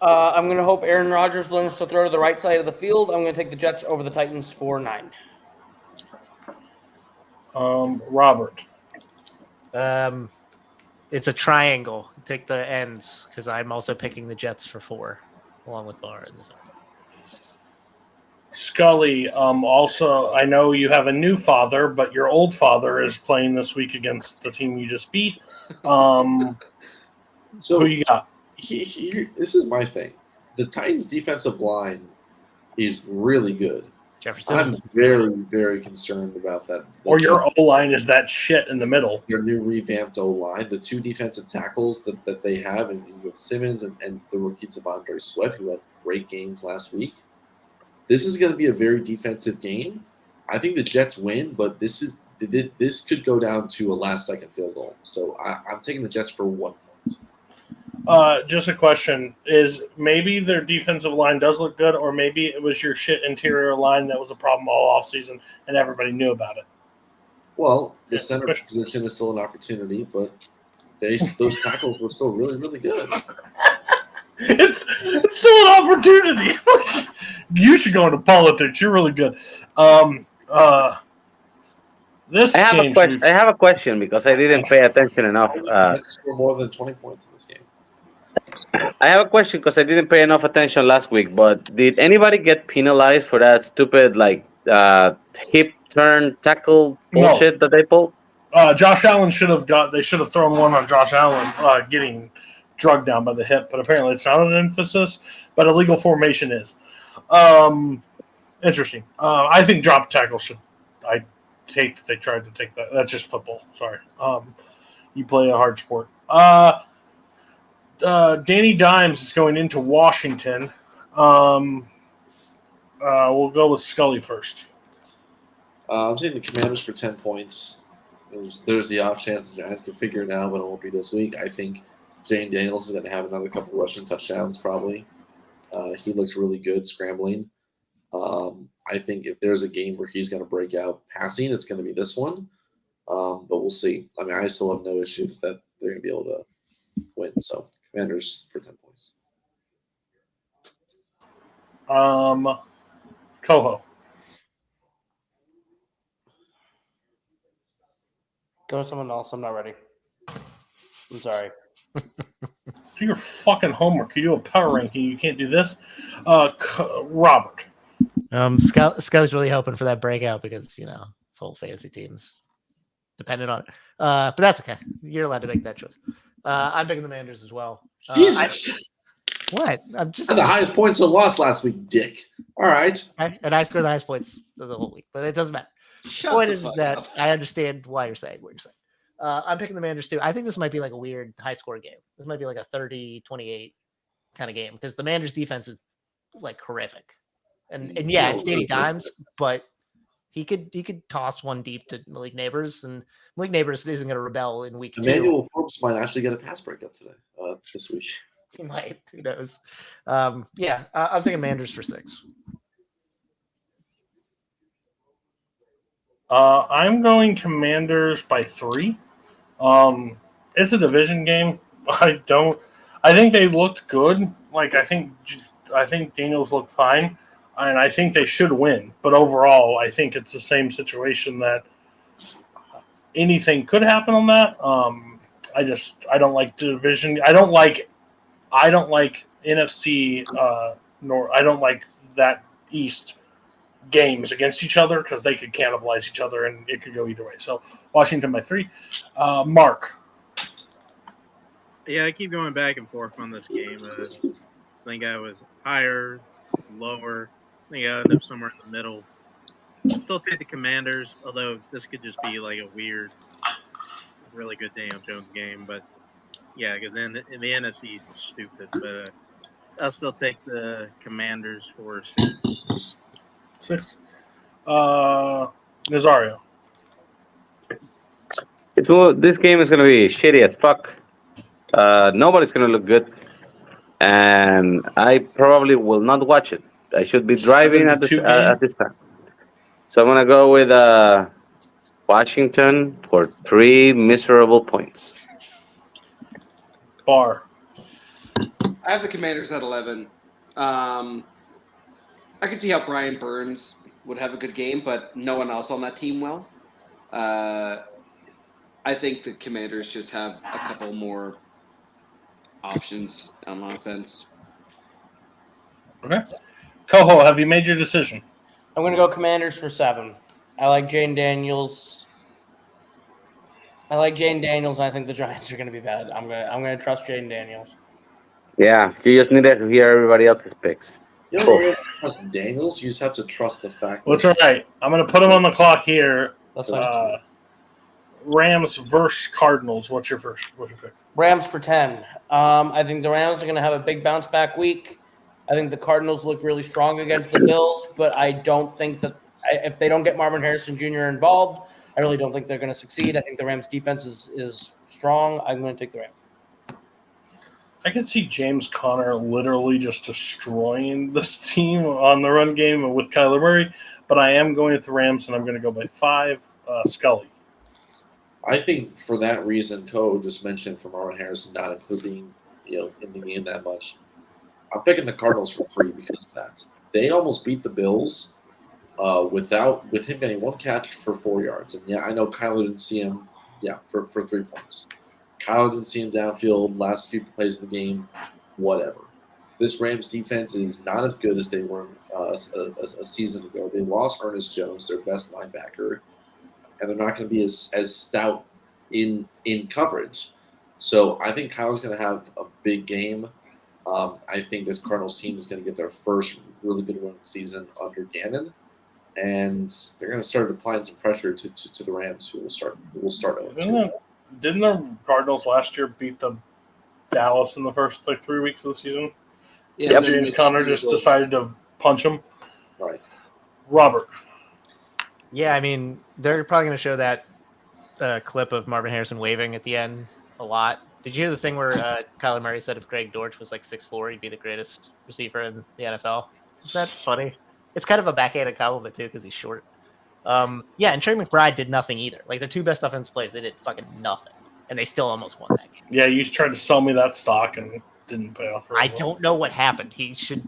I'm going to hope Aaron Rodgers learns to throw to the right side of the field. I'm going to take the Jets over the Titans for 9. Robert. It's a triangle. Take the ends because I'm also picking the Jets for 4, along with Bar and Nazario. Scully, also, I know you have a new father, but your old father is playing this week against the team you just beat. So who you got? This is my thing. The Titans' defensive line is really good. Jefferson. I'm very, very concerned about that. Or your O-line is that shit in the middle. Your new revamped O-line, the 2 defensive tackles that they have, and you have Simmons and the rookie Devondre Swift, who had great games last week. This is going to be a very defensive game. I think the Jets win, but this could go down to a last-second field goal. So I'm taking the Jets for 1 point. Just a question. Is maybe their defensive line does look good, or maybe it was your shit interior line that was a problem all offseason and everybody knew about it? Well, the center position is still an opportunity, but those tackles were still really, really good. It's still an opportunity. You should go into politics. You're really good. I have a question because I didn't pay attention enough. Let's score more than 20 points in this game. I have a question because I didn't pay enough attention last week. But did anybody get penalized for that stupid hip turn tackle bullshit that they pulled? Josh Allen should have thrown one on Josh Allen getting drugged down by the hip, but apparently it's not an emphasis, but illegal formation is. Interesting. I think drop tackle should. I hate that they tried to take that. That's just football. Sorry. You play a hard sport. Danny Dimes is going into Washington. We'll go with Scully first. I'm taking the Commanders for 10 points. There's the off chance the Giants can figure it out, but it won't be this week. I think Jane Daniels is going to have another couple rushing touchdowns probably. He looks really good scrambling. I think if there's a game where he's going to break out passing, it's going to be this one. But we'll see. I mean, I still have no issue that they're going to be able to win. So Commanders for 10 points. Coho. Go to someone else. I'm not ready. I'm sorry. Do your fucking homework. You do a power ranking. You can't do this. Robert. Scully's really hoping for that breakout because his whole fantasy team's dependent on it. But that's okay. You're allowed to make that choice. I'm picking the Commanders as well. Jesus. What? I'm just Had the highest points of loss last week, Dick. All right. and I scored the highest points of the whole week, but it doesn't matter. Shut Point the is fuck that up. I understand why you're saying what you're saying. I'm picking the Commanders too. I think this might be like a weird high score game. This might be like a 30-28 kind of game because the Commanders defense is like horrific. And yeah, it's Danny Dimes, but he could toss one deep to Malik Neighbors, and Malik Neighbors isn't going to rebel in week 2. Emmanuel Forbes might actually get a pass breakup today, this week. He might. Who knows? I'm taking Commanders for 6. I'm going Commanders by 3. It's a division game. I think they looked good. Like I think Daniels looked fine, and I think they should win. But overall, I think it's the same situation that anything could happen on that. I don't like division. I don't like NFC. Nor I don't like that East games against each other because they could cannibalize each other and it could go either way. So Washington by 3. Mark. Yeah, I keep going back and forth on this game. I think I was higher, lower. I think I ended up somewhere in the middle. I'll still take the Commanders, although this could just be like a weird, really good Daniel Jones game. But yeah, because in the NFC East is stupid. But I'll still take the Commanders for 6. 6. Nazario. This game is going to be shitty as fuck. Nobody's going to look good. And I probably will not watch it. I should be driving at this time. So I'm going to go with Washington for 3 miserable points. Bar. I have the Commanders at 11. I can see how Brian Burns would have a good game, but no one else on that team will. I think the Commanders just have a couple more options on offense. Okay. Coho, have you made your decision? I'm going to go Commanders for 7. I like Jane Daniels. I think the Giants are going to be bad. I'm going to trust Jane Daniels. Yeah, you just needed to hear everybody else's picks. You don't really have to trust Daniels. You just have to trust the fact. Well, that's all right. I'm going to put him on the clock here. That's fine. Rams versus Cardinals. What's your pick? Rams for 10. I think the Rams are going to have a big bounce back week. I think the Cardinals look really strong against the Bills, but I don't think that if they don't get Marvin Harrison Jr. involved, I really don't think they're going to succeed. I think the Rams defense is strong. I'm going to take the Rams. I can see James Conner literally just destroying this team on the run game with Kyler Murray, but I am going with the Rams, and I'm going to go by 5. Scully. I think for that reason, Coe just mentioned for Marvin Harrison not including, in the game that much. I'm picking the Cardinals for 3 because of that. They almost beat the Bills with him getting 1 catch for 4 yards. And yeah, I know Kyler didn't see him, for 3 points. Kyler didn't see him downfield last few plays of the game, whatever. This Rams defense is not as good as they were a season ago. They lost Ernest Jones, their best linebacker, and they're not going to be as stout in coverage. So I think Kyler's going to have a big game. I think this Cardinals team is going to get their first really good win season under Gannon, and they're going to start applying some pressure to the Rams, who will start 0-2. Didn't the Cardinals last year beat the Dallas in the first 3 weeks of the season? Yeah, And then James the Conner just Eagles- decided to punch him. Right. Robert. Yeah, I mean, they're probably going to show that clip of Marvin Harrison waving at the end a lot. Did you hear the thing where Kyler Murray said if Greg Dortch was like 6'4", he'd be the greatest receiver in the NFL? Is that funny? It's kind of a backhanded compliment too because he's short. Yeah, and Trey McBride did nothing either. Like their two best offensive players, they did fucking nothing, and they still almost won that game. Yeah, you tried to sell me that stock and it didn't pay off. I don't know what happened. He should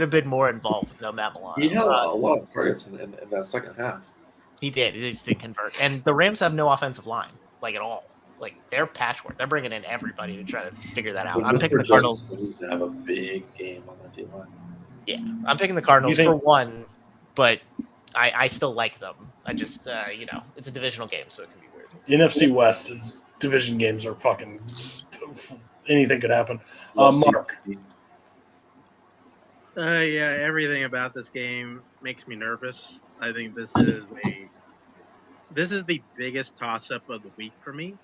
have been more involved with no Matt Milano. He had a lot of targets in that second half. He did. He just didn't convert. And the Rams have no offensive line, like at all. Like they're patchwork. They're bringing in everybody to try to figure that out. I'm picking the Cardinals. He's going to have a big game on that D-line. Yeah, I'm picking the Cardinals for one, but I still like them. I just, it's a divisional game, so it can be weird. The NFC West division games are fucking anything could happen. Mark. Yeah, everything about this game makes me nervous. I think this is the biggest toss-up of the week for me.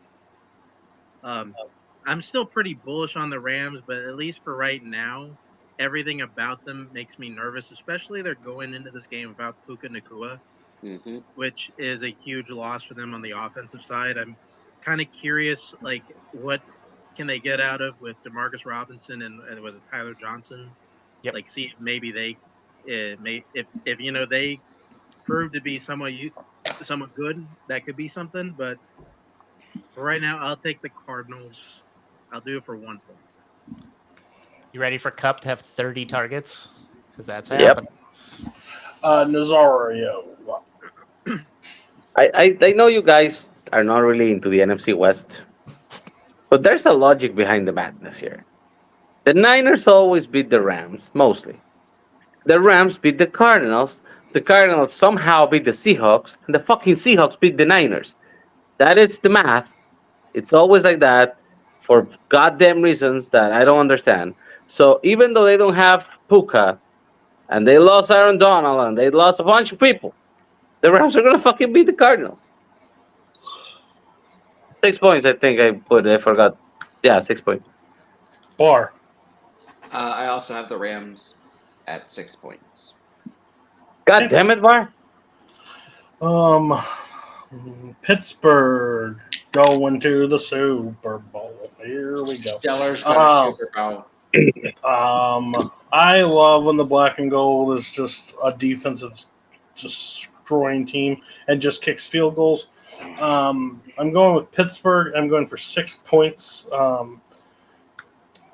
I'm still pretty bullish on the Rams, but at least for right now, everything about them makes me nervous, especially they're going into this game without Puka Nacua, which is a huge loss for them on the offensive side. I'm kind of curious, like, what can they get out of with DeMarcus Robinson and was it Tyler Johnson? Yep. Like, see if maybe they, if they prove to be somewhat good, that could be something. But for right now, I'll take the Cardinals. I'll do it for 1 point. You ready for Cup to have 30 targets? Because that's happening. Nazario. I know you guys are not really into the NFC West, but there's a logic behind the madness here. The Niners always beat the Rams, mostly. The Rams beat the Cardinals. The Cardinals somehow beat the Seahawks, and the fucking Seahawks beat the Niners. That is the math. It's always like that for goddamn reasons that I don't understand. So even though they don't have Puka, and they lost Aaron Donald, and they lost a bunch of people, the Rams are going to fucking beat the Cardinals. 6 points, I think I put. I forgot. Yeah, 6 points. Bar. I also have the Rams at 6 points. God damn it, Bar. Pittsburgh going to the Super Bowl. Here we go. Steelers got a Super Bowl. I love when the black and gold is just a defensive destroying team and just kicks field goals. I'm going with Pittsburgh. I'm going for 6 points.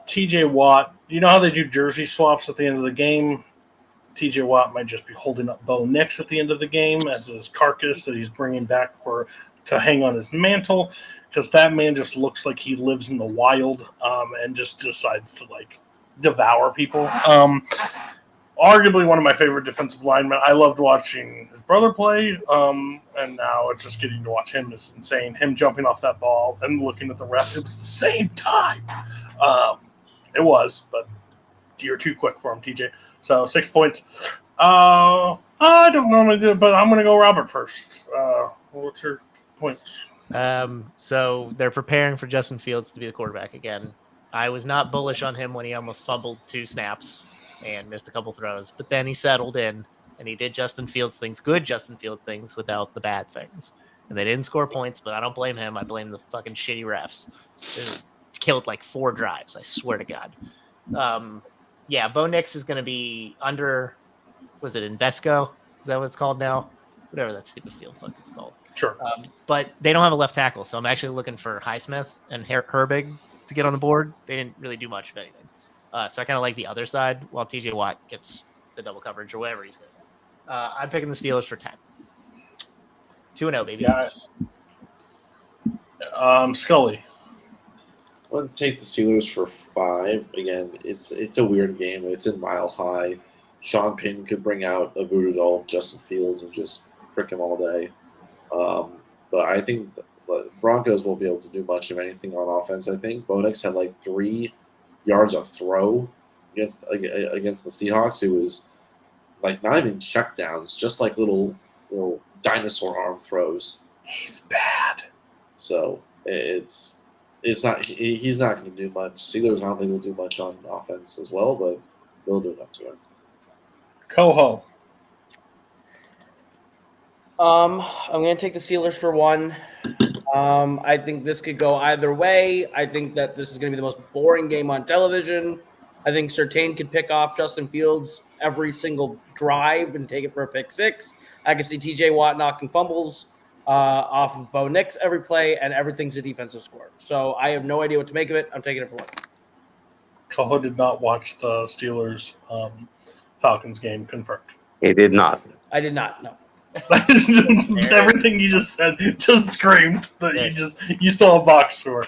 TJ Watt, you know how they do jersey swaps at the end of the game? TJ Watt might just be holding up Bo Nix at the end of the game as his carcass that he's bringing back to hang on his mantle, because that man just looks like he lives in the wild and just decides to devour people. Arguably one of my favorite defensive linemen. I loved watching his brother play, and now it's just getting to watch him is insane. Him jumping off that ball and looking at the ref. It was the same time. It was, but you're too quick for him, TJ. So 6 points. I don't normally do it, but I'm going to go Robert first. What's your points? So they're preparing for Justin Fields to be the quarterback again. I was not bullish on him when he almost fumbled 2 snaps and missed a couple throws, but then he settled in and he did Justin Fields things, good Justin Fields things without the bad things. And they didn't score points, but I don't blame him. I blame the fucking shitty refs. They killed 4 drives, I swear to God. Yeah, Bo Nix is going to be under, was it Invesco? Is that what it's called now? Whatever that stupid field fuck it's called. Sure. But they don't have a left tackle, so I'm actually looking for Highsmith and Herbig to get on the board. They didn't really do much of anything. So I kind of like the other side while TJ Watt gets the double coverage or whatever he's going to do. I'm picking the Steelers for 10. 2-0, baby. Yeah. Scully. I'm going to take the Steelers for 5. Again, it's a weird game. It's in Mile High. Sean Payton could bring out a voodoo doll, Justin Fields, and just prick him all day. But I think the Broncos won't be able to do much of anything on offense. I think Bo Nix had 3 yards a throw against the Seahawks. It was like not even checkdowns, just like little dinosaur arm throws. He's bad. So it's not he's not going to do much. Steelers I don't think will do much on offense as well, but they'll do enough to him. Coho. I'm going to take the Steelers for one. I think this could go either way. I think that this is going to be the most boring game on television. I think Surtain could pick off Justin Fields every single drive and take it for a pick six. I can see TJ Watt knocking fumbles off of Bo Nix every play, and everything's a defensive score. So I have no idea what to make of it. I'm taking it for one. Coho did not watch the Steelers Falcons game. Confirmed. He did not. I did not, no. Everything you just said just screamed that you saw a box score.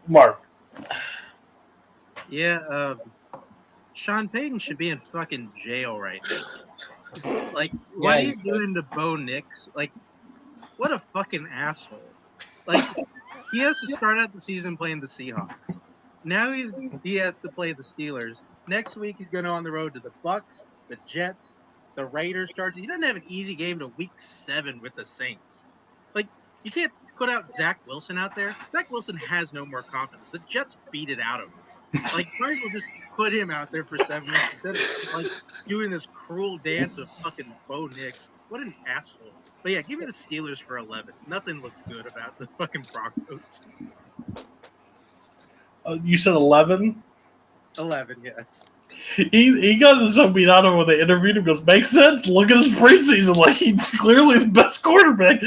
Mark. Yeah, Sean Payton should be in fucking jail right now. Like, what he's doing to Bo Nix, like, what a fucking asshole. Like, he has to start out the season playing the Seahawks. Now he has to play the Steelers. Next week he's going on the road to the Bucks, the Jets, the Raiders, Chargers. He doesn't have an easy game to week 7 with the Saints. Like, you can't put out Zach Wilson out there. Zach Wilson has no more confidence. The Jets beat it out of him. Like, might as well just put him out there for 7 weeks instead of, like, doing this cruel dance of fucking Bo Nix. What an asshole. But yeah, give me the Steelers for 11. Nothing looks good about the fucking Broncos. You said 11? 11, yes. He got himself beat out of him when they interviewed him. Goes, makes sense. Look at his preseason. Like, he's clearly the best quarterback.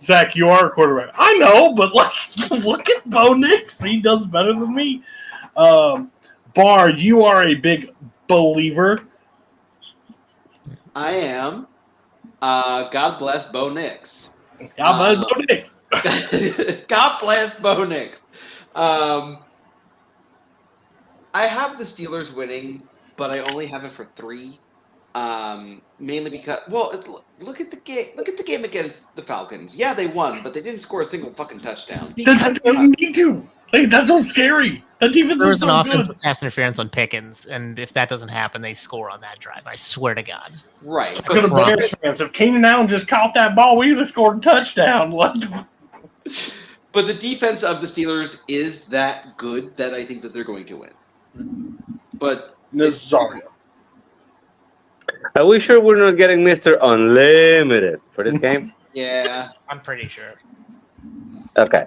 Zach, you are a quarterback. I know, but like, look at Bo Nix. He does better than me. Bar, you are a big believer. I am. God bless Bo Nix. God bless Bo Nix. God bless Bo Nix. I have the Steelers winning, but I only have it for 3. Mainly because, look at the game. Look at the game against the Falcons. Yeah, they won, but they didn't score a single fucking touchdown. They don't need to. Like, that's so scary. That defense There is was an so offensive good. pass interference on Pickens, and if that doesn't happen, they score on that drive. I swear to God. Right. I go to Bears fans. If Keenan Allen just caught that ball, we would have scored a touchdown. But the defense of the Steelers is that good that I think that they're going to win. But Nazario. Are we sure we're not getting Mr. Unlimited for this game? Yeah. I'm pretty sure. Okay.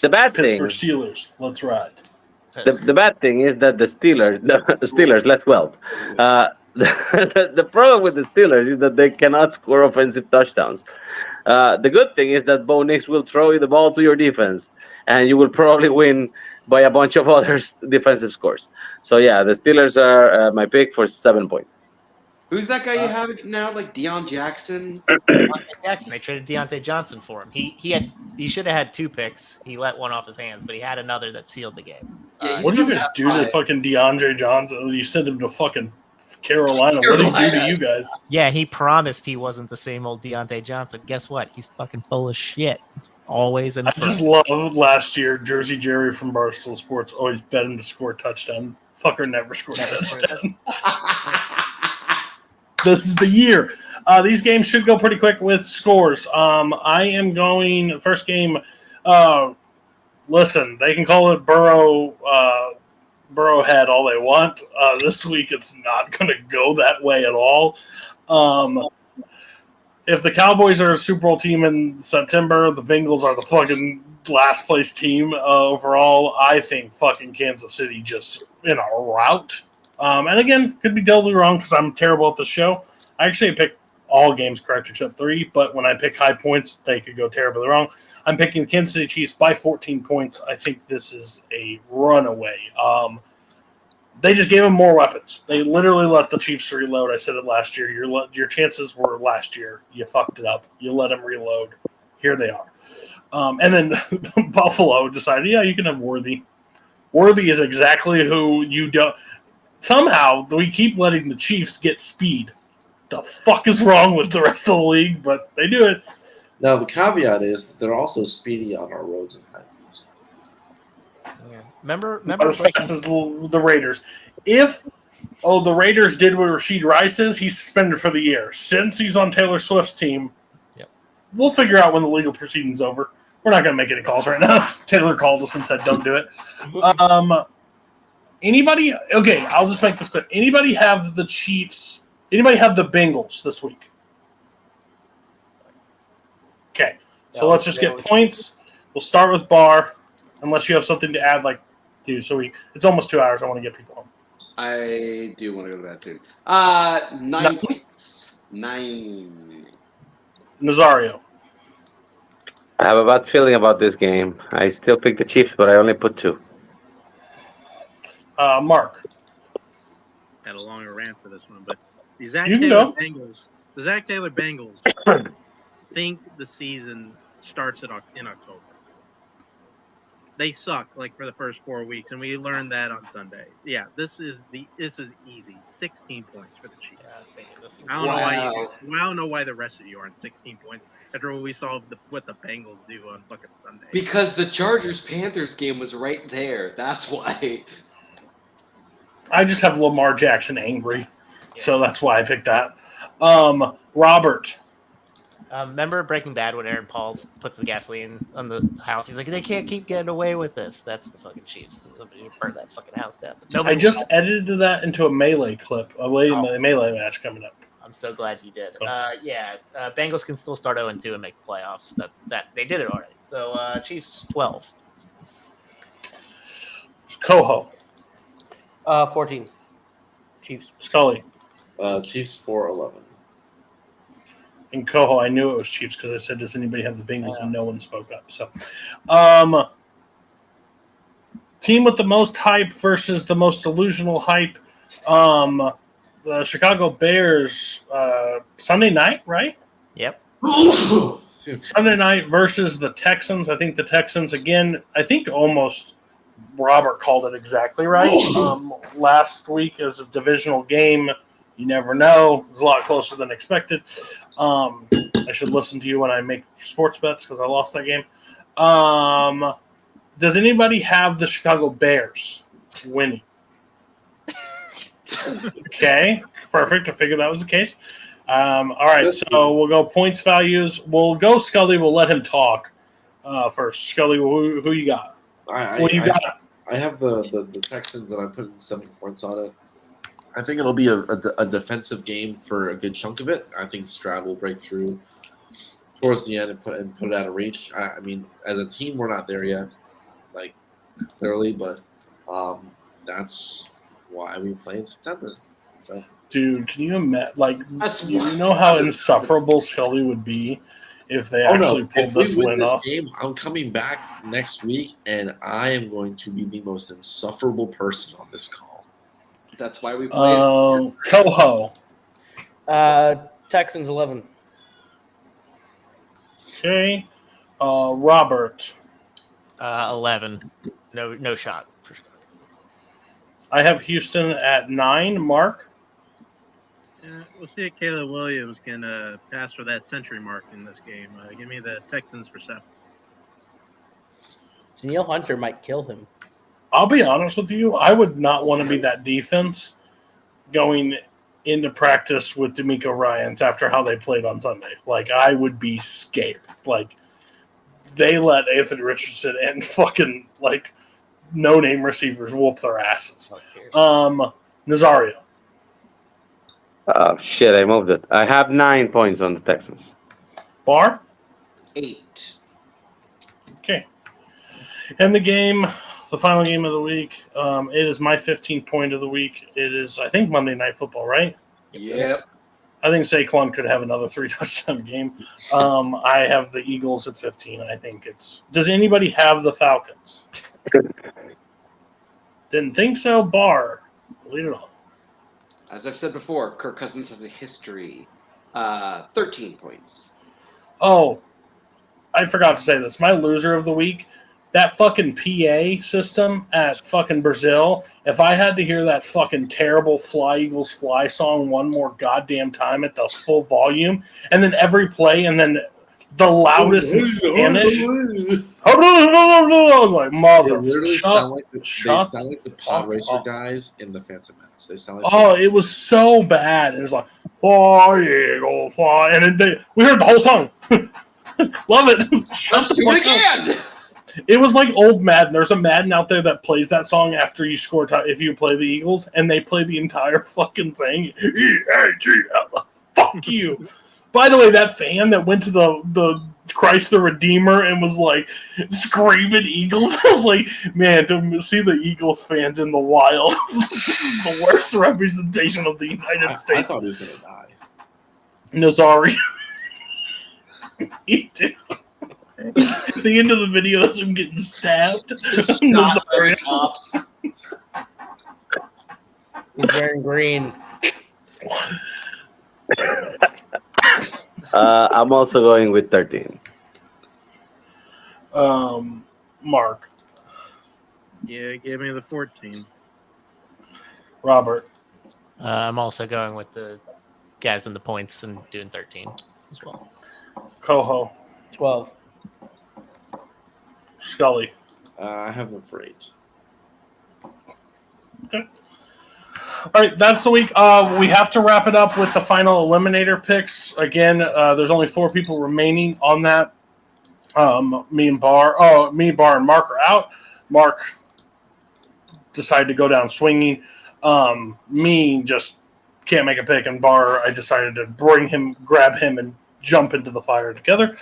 The bad thing. Pittsburgh Steelers. Let's ride. The bad thing is that the Steelers, less well. The problem with the Steelers is that they cannot score offensive touchdowns. The good thing is that Bo Nix will throw you the ball to your defense, and you will probably win by a bunch of other defensive scores. So yeah, the Steelers are my pick for 7 points. Who's that guy you have now? Like Deion Jackson? Jackson. They traded Deontay Johnson for him. He should have had 2 picks. He let one off his hands, but he had another that sealed the game. Yeah, What did you guys do to fucking DeAndre Johnson? You sent him to fucking Carolina. What did he do to you guys? Yeah, he promised he wasn't the same old Deontay Johnson. Guess what? He's fucking full of shit. Always in I front. just loved last year. Jersey Jerry from Barstool Sports always bet him to score a touchdown. Fucker never scored a touchdown. This is the year. These games should go pretty quick with scores. I am going first game. Listen, they can call it Burrowhead all they want. This week, it's not going to go that way at all. If the Cowboys are a Super Bowl team in September, the Bengals are the fucking last place team overall. I think fucking Kansas City just in a rout. And again, could be totally wrong because I'm terrible at the show. I actually pick all games correct except 3, but when I pick high points, they could go terribly wrong. I'm picking the Kansas City Chiefs by 14 points. I think this is a runaway. They just gave them more weapons. They literally let the Chiefs reload. I said it last year. Your chances were last year. You fucked it up. You let them reload. Here they are. And then Buffalo decided, yeah, you can have Worthy. Worthy is exactly who you don't. Somehow, we keep letting the Chiefs get speed. The fuck is wrong with the rest of the league? But they do it. Now, the caveat is they're also speedy on our road tonight. Remember Not as fast as the Raiders. If the Raiders did what Rashid Rice is, he's suspended for the year. Since he's on Taylor Swift's team, we'll figure out when the legal proceeding's over. We're not going to make any calls right now. Taylor called us and said, "Don't do it." Anybody? Okay, I'll just make this quick. Anybody have the Chiefs? Anybody have the Bengals this week? Okay, so let's just get points. We'll start with Bar, unless you have something to add, it's almost 2 hours. I want to get people home. I do want to go to that too. 9 points. 9. Nazario. I have a bad feeling about this game. I still pick the Chiefs, but I only put 2. Mark. Had a longer rant for this one, but the Zach You can Taylor go. Bengals. The Zach Taylor Bengals think the season starts in October. They suck for the first 4 weeks, and we learned that on Sunday. Yeah, this is easy. 16 points for the Chiefs. I don't know why the rest of you aren't 16 points after what we saw what the Bengals do on fucking Sunday. Because the Chargers-Panthers game was right there. That's why. I just have Lamar Jackson angry, so that's why I picked that. Robert. Remember Breaking Bad when Aaron Paul puts the gasoline on the house? He's like, they can't keep getting away with this. That's the fucking Chiefs. Somebody burn that fucking house down. I just edited that into a melee clip, melee match coming up. I'm so glad you did. Bengals can still start 0-2 and make the playoffs. That they did it already. So Chiefs 12. Coho. 14. Chiefs. Scully. Chiefs 4-11. And Coho, I knew it was Chiefs because I said, does anybody have the Bengals? And no one spoke up. So, team with the most hype versus the most delusional hype. The Chicago Bears, Sunday night, right? Yep. Sunday night versus the Texans. I think the Texans, again, almost Robert called it exactly right. Last week it was a divisional game. You never know. It was a lot closer than expected. I should listen to you when I make sports bets because I lost that game. Does anybody have the Chicago Bears winning? Okay, perfect. I figured that was the case. All right, so we'll go points values. We'll go Scully. We'll let him talk first. Scully, who you got? I have the Texans, and I'm putting 7 points on it. I think it'll be a defensive game for a good chunk of it. I think Stroud will break through towards the end and put it out of reach. I mean, as a team, we're not there yet, clearly, but that's why we play in September. So, dude, can you imagine? You know how insufferable Scully would be if they actually pulled this win off. Game, I'm coming back next week, and I am going to be the most insufferable person on this call. That's why we play Coho. Texans 11. Okay. Robert. 11. No shot. For sure. I have Houston at 9. Mark. We'll see if Caleb Williams can pass for that century mark in this game. Give me the Texans for 7. Danielle Hunter might kill him. I'll be honest with you. I would not want to be that defense going into practice with D'Amico Ryans after how they played on Sunday. I would be scared. They let Anthony Richardson and fucking, no-name receivers whoop their asses. Nazario. Oh, shit, I moved it. I have 9 points on the Texans. Bar? 8. Okay. And the final game of the week, it is my 15th point of the week. It is, I think, Monday Night Football, right? Yep. I think Saquon could have another 3-touchdown game. I have the Eagles at 15. I think it's... Does anybody have the Falcons? Didn't think so. Bar. Lead it off. As I've said before, Kirk Cousins has a history. 13 points. Oh, I forgot to say this. My loser of the week, that fucking PA system at fucking Brazil, if I had to hear that fucking terrible Fly Eagles Fly song one more goddamn time at the full volume, and then every play, and then the loudest in Spanish. I was like, They mother, literally shut, sound like the shut pod fuck racer up. guys in the Phantom Menace. They sound like Oh, it was so bad. It was like, fly, eagle, fly. And we heard the whole song. Love it. Shut the Do fuck it again. up. It was like old Madden. There's a Madden out there that plays that song after you score, if you play the Eagles, and they play the entire fucking thing. Fuck you. By the way, that fan that went to the Christ the Redeemer and was like screaming Eagles, I was like, man, to see the Eagles fans in the wild, this is the worst representation of the United States. I thought he was gonna die. Nazario. He did. At the end of the video, is him getting stabbed. Nazario. Cops. He's wearing green. I'm also going with 13. Mark. Yeah, give me the 14. Robert. I'm also going with the guys in the points and doing 13 as well. Coho. 12. Scully. I have them for 8. Okay. All right, that's the week. We have to wrap it up with the final eliminator picks. Again, there's only 4 people remaining on that. Me, Bar, and Mark are out. Mark decided to go down swinging. Me just can't make a pick, and Bar, I decided to grab him, and jump into the fire together.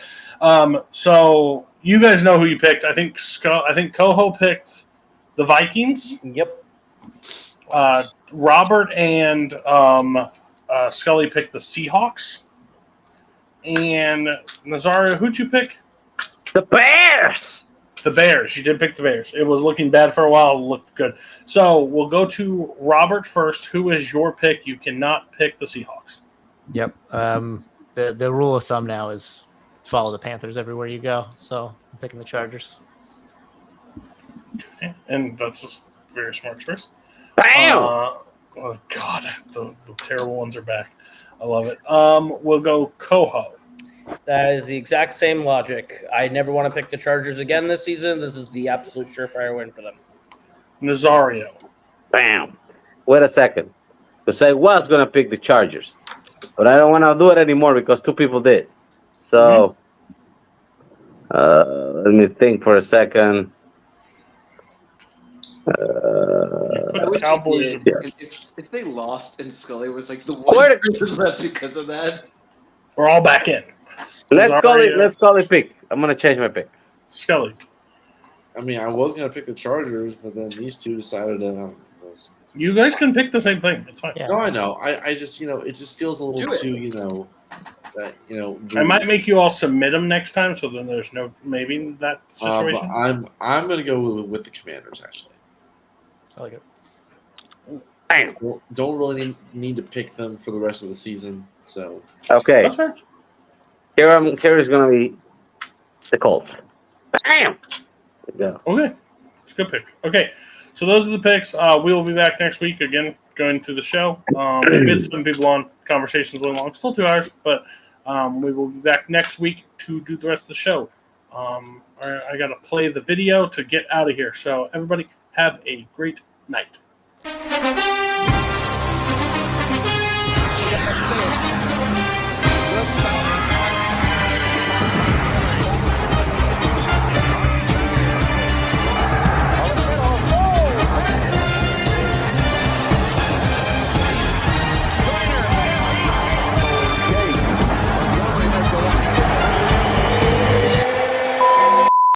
So you guys know who you picked. I think Coho picked the Vikings. Yep. Robert and Scully picked the Seahawks. And Nazario, who'd you pick? The Bears! The Bears. You did pick the Bears. It was looking bad for a while. It looked good. So we'll go to Robert first. Who is your pick? You cannot pick the Seahawks. Yep. The rule of thumb now is follow the Panthers everywhere you go. So I'm picking the Chargers. Okay. And that's just a very smart choice. Bam! Oh, God. The terrible ones are back. I love it. We'll go Coho. That is the exact same logic. I never want to pick the Chargers again this season. This is the absolute surefire win for them. Nazario. Bam! Wait a second. Because I was going to pick the Chargers. But I don't want to do it anymore because 2 people did. So, let me think for a second. The Cowboys. If they lost and Scully was like the one person left because of that. We're all back in. Let's call it pick. I'm going to change my pick. Scully. I mean, I was gonna pick the Chargers, but then these 2 decided to. You guys can pick the same thing. It's fine. Yeah. No, I know. I just it just feels a little too I might make you all submit them next time, so then there's no maybe that situation. But I'm gonna go with the Commanders actually. I like it. Bam! Don't really need to pick them for the rest of the season. So Okay. That's fair. Here is going to be the Colts. Bam! There you go. Okay. It's a good pick. Okay. So those are the picks. We will be back next week again, going through the show. We had some people on. Conversations went long, still 2 hours, but we will be back next week to do the rest of the show. I got to play the video to get out of here. So everybody have a great night.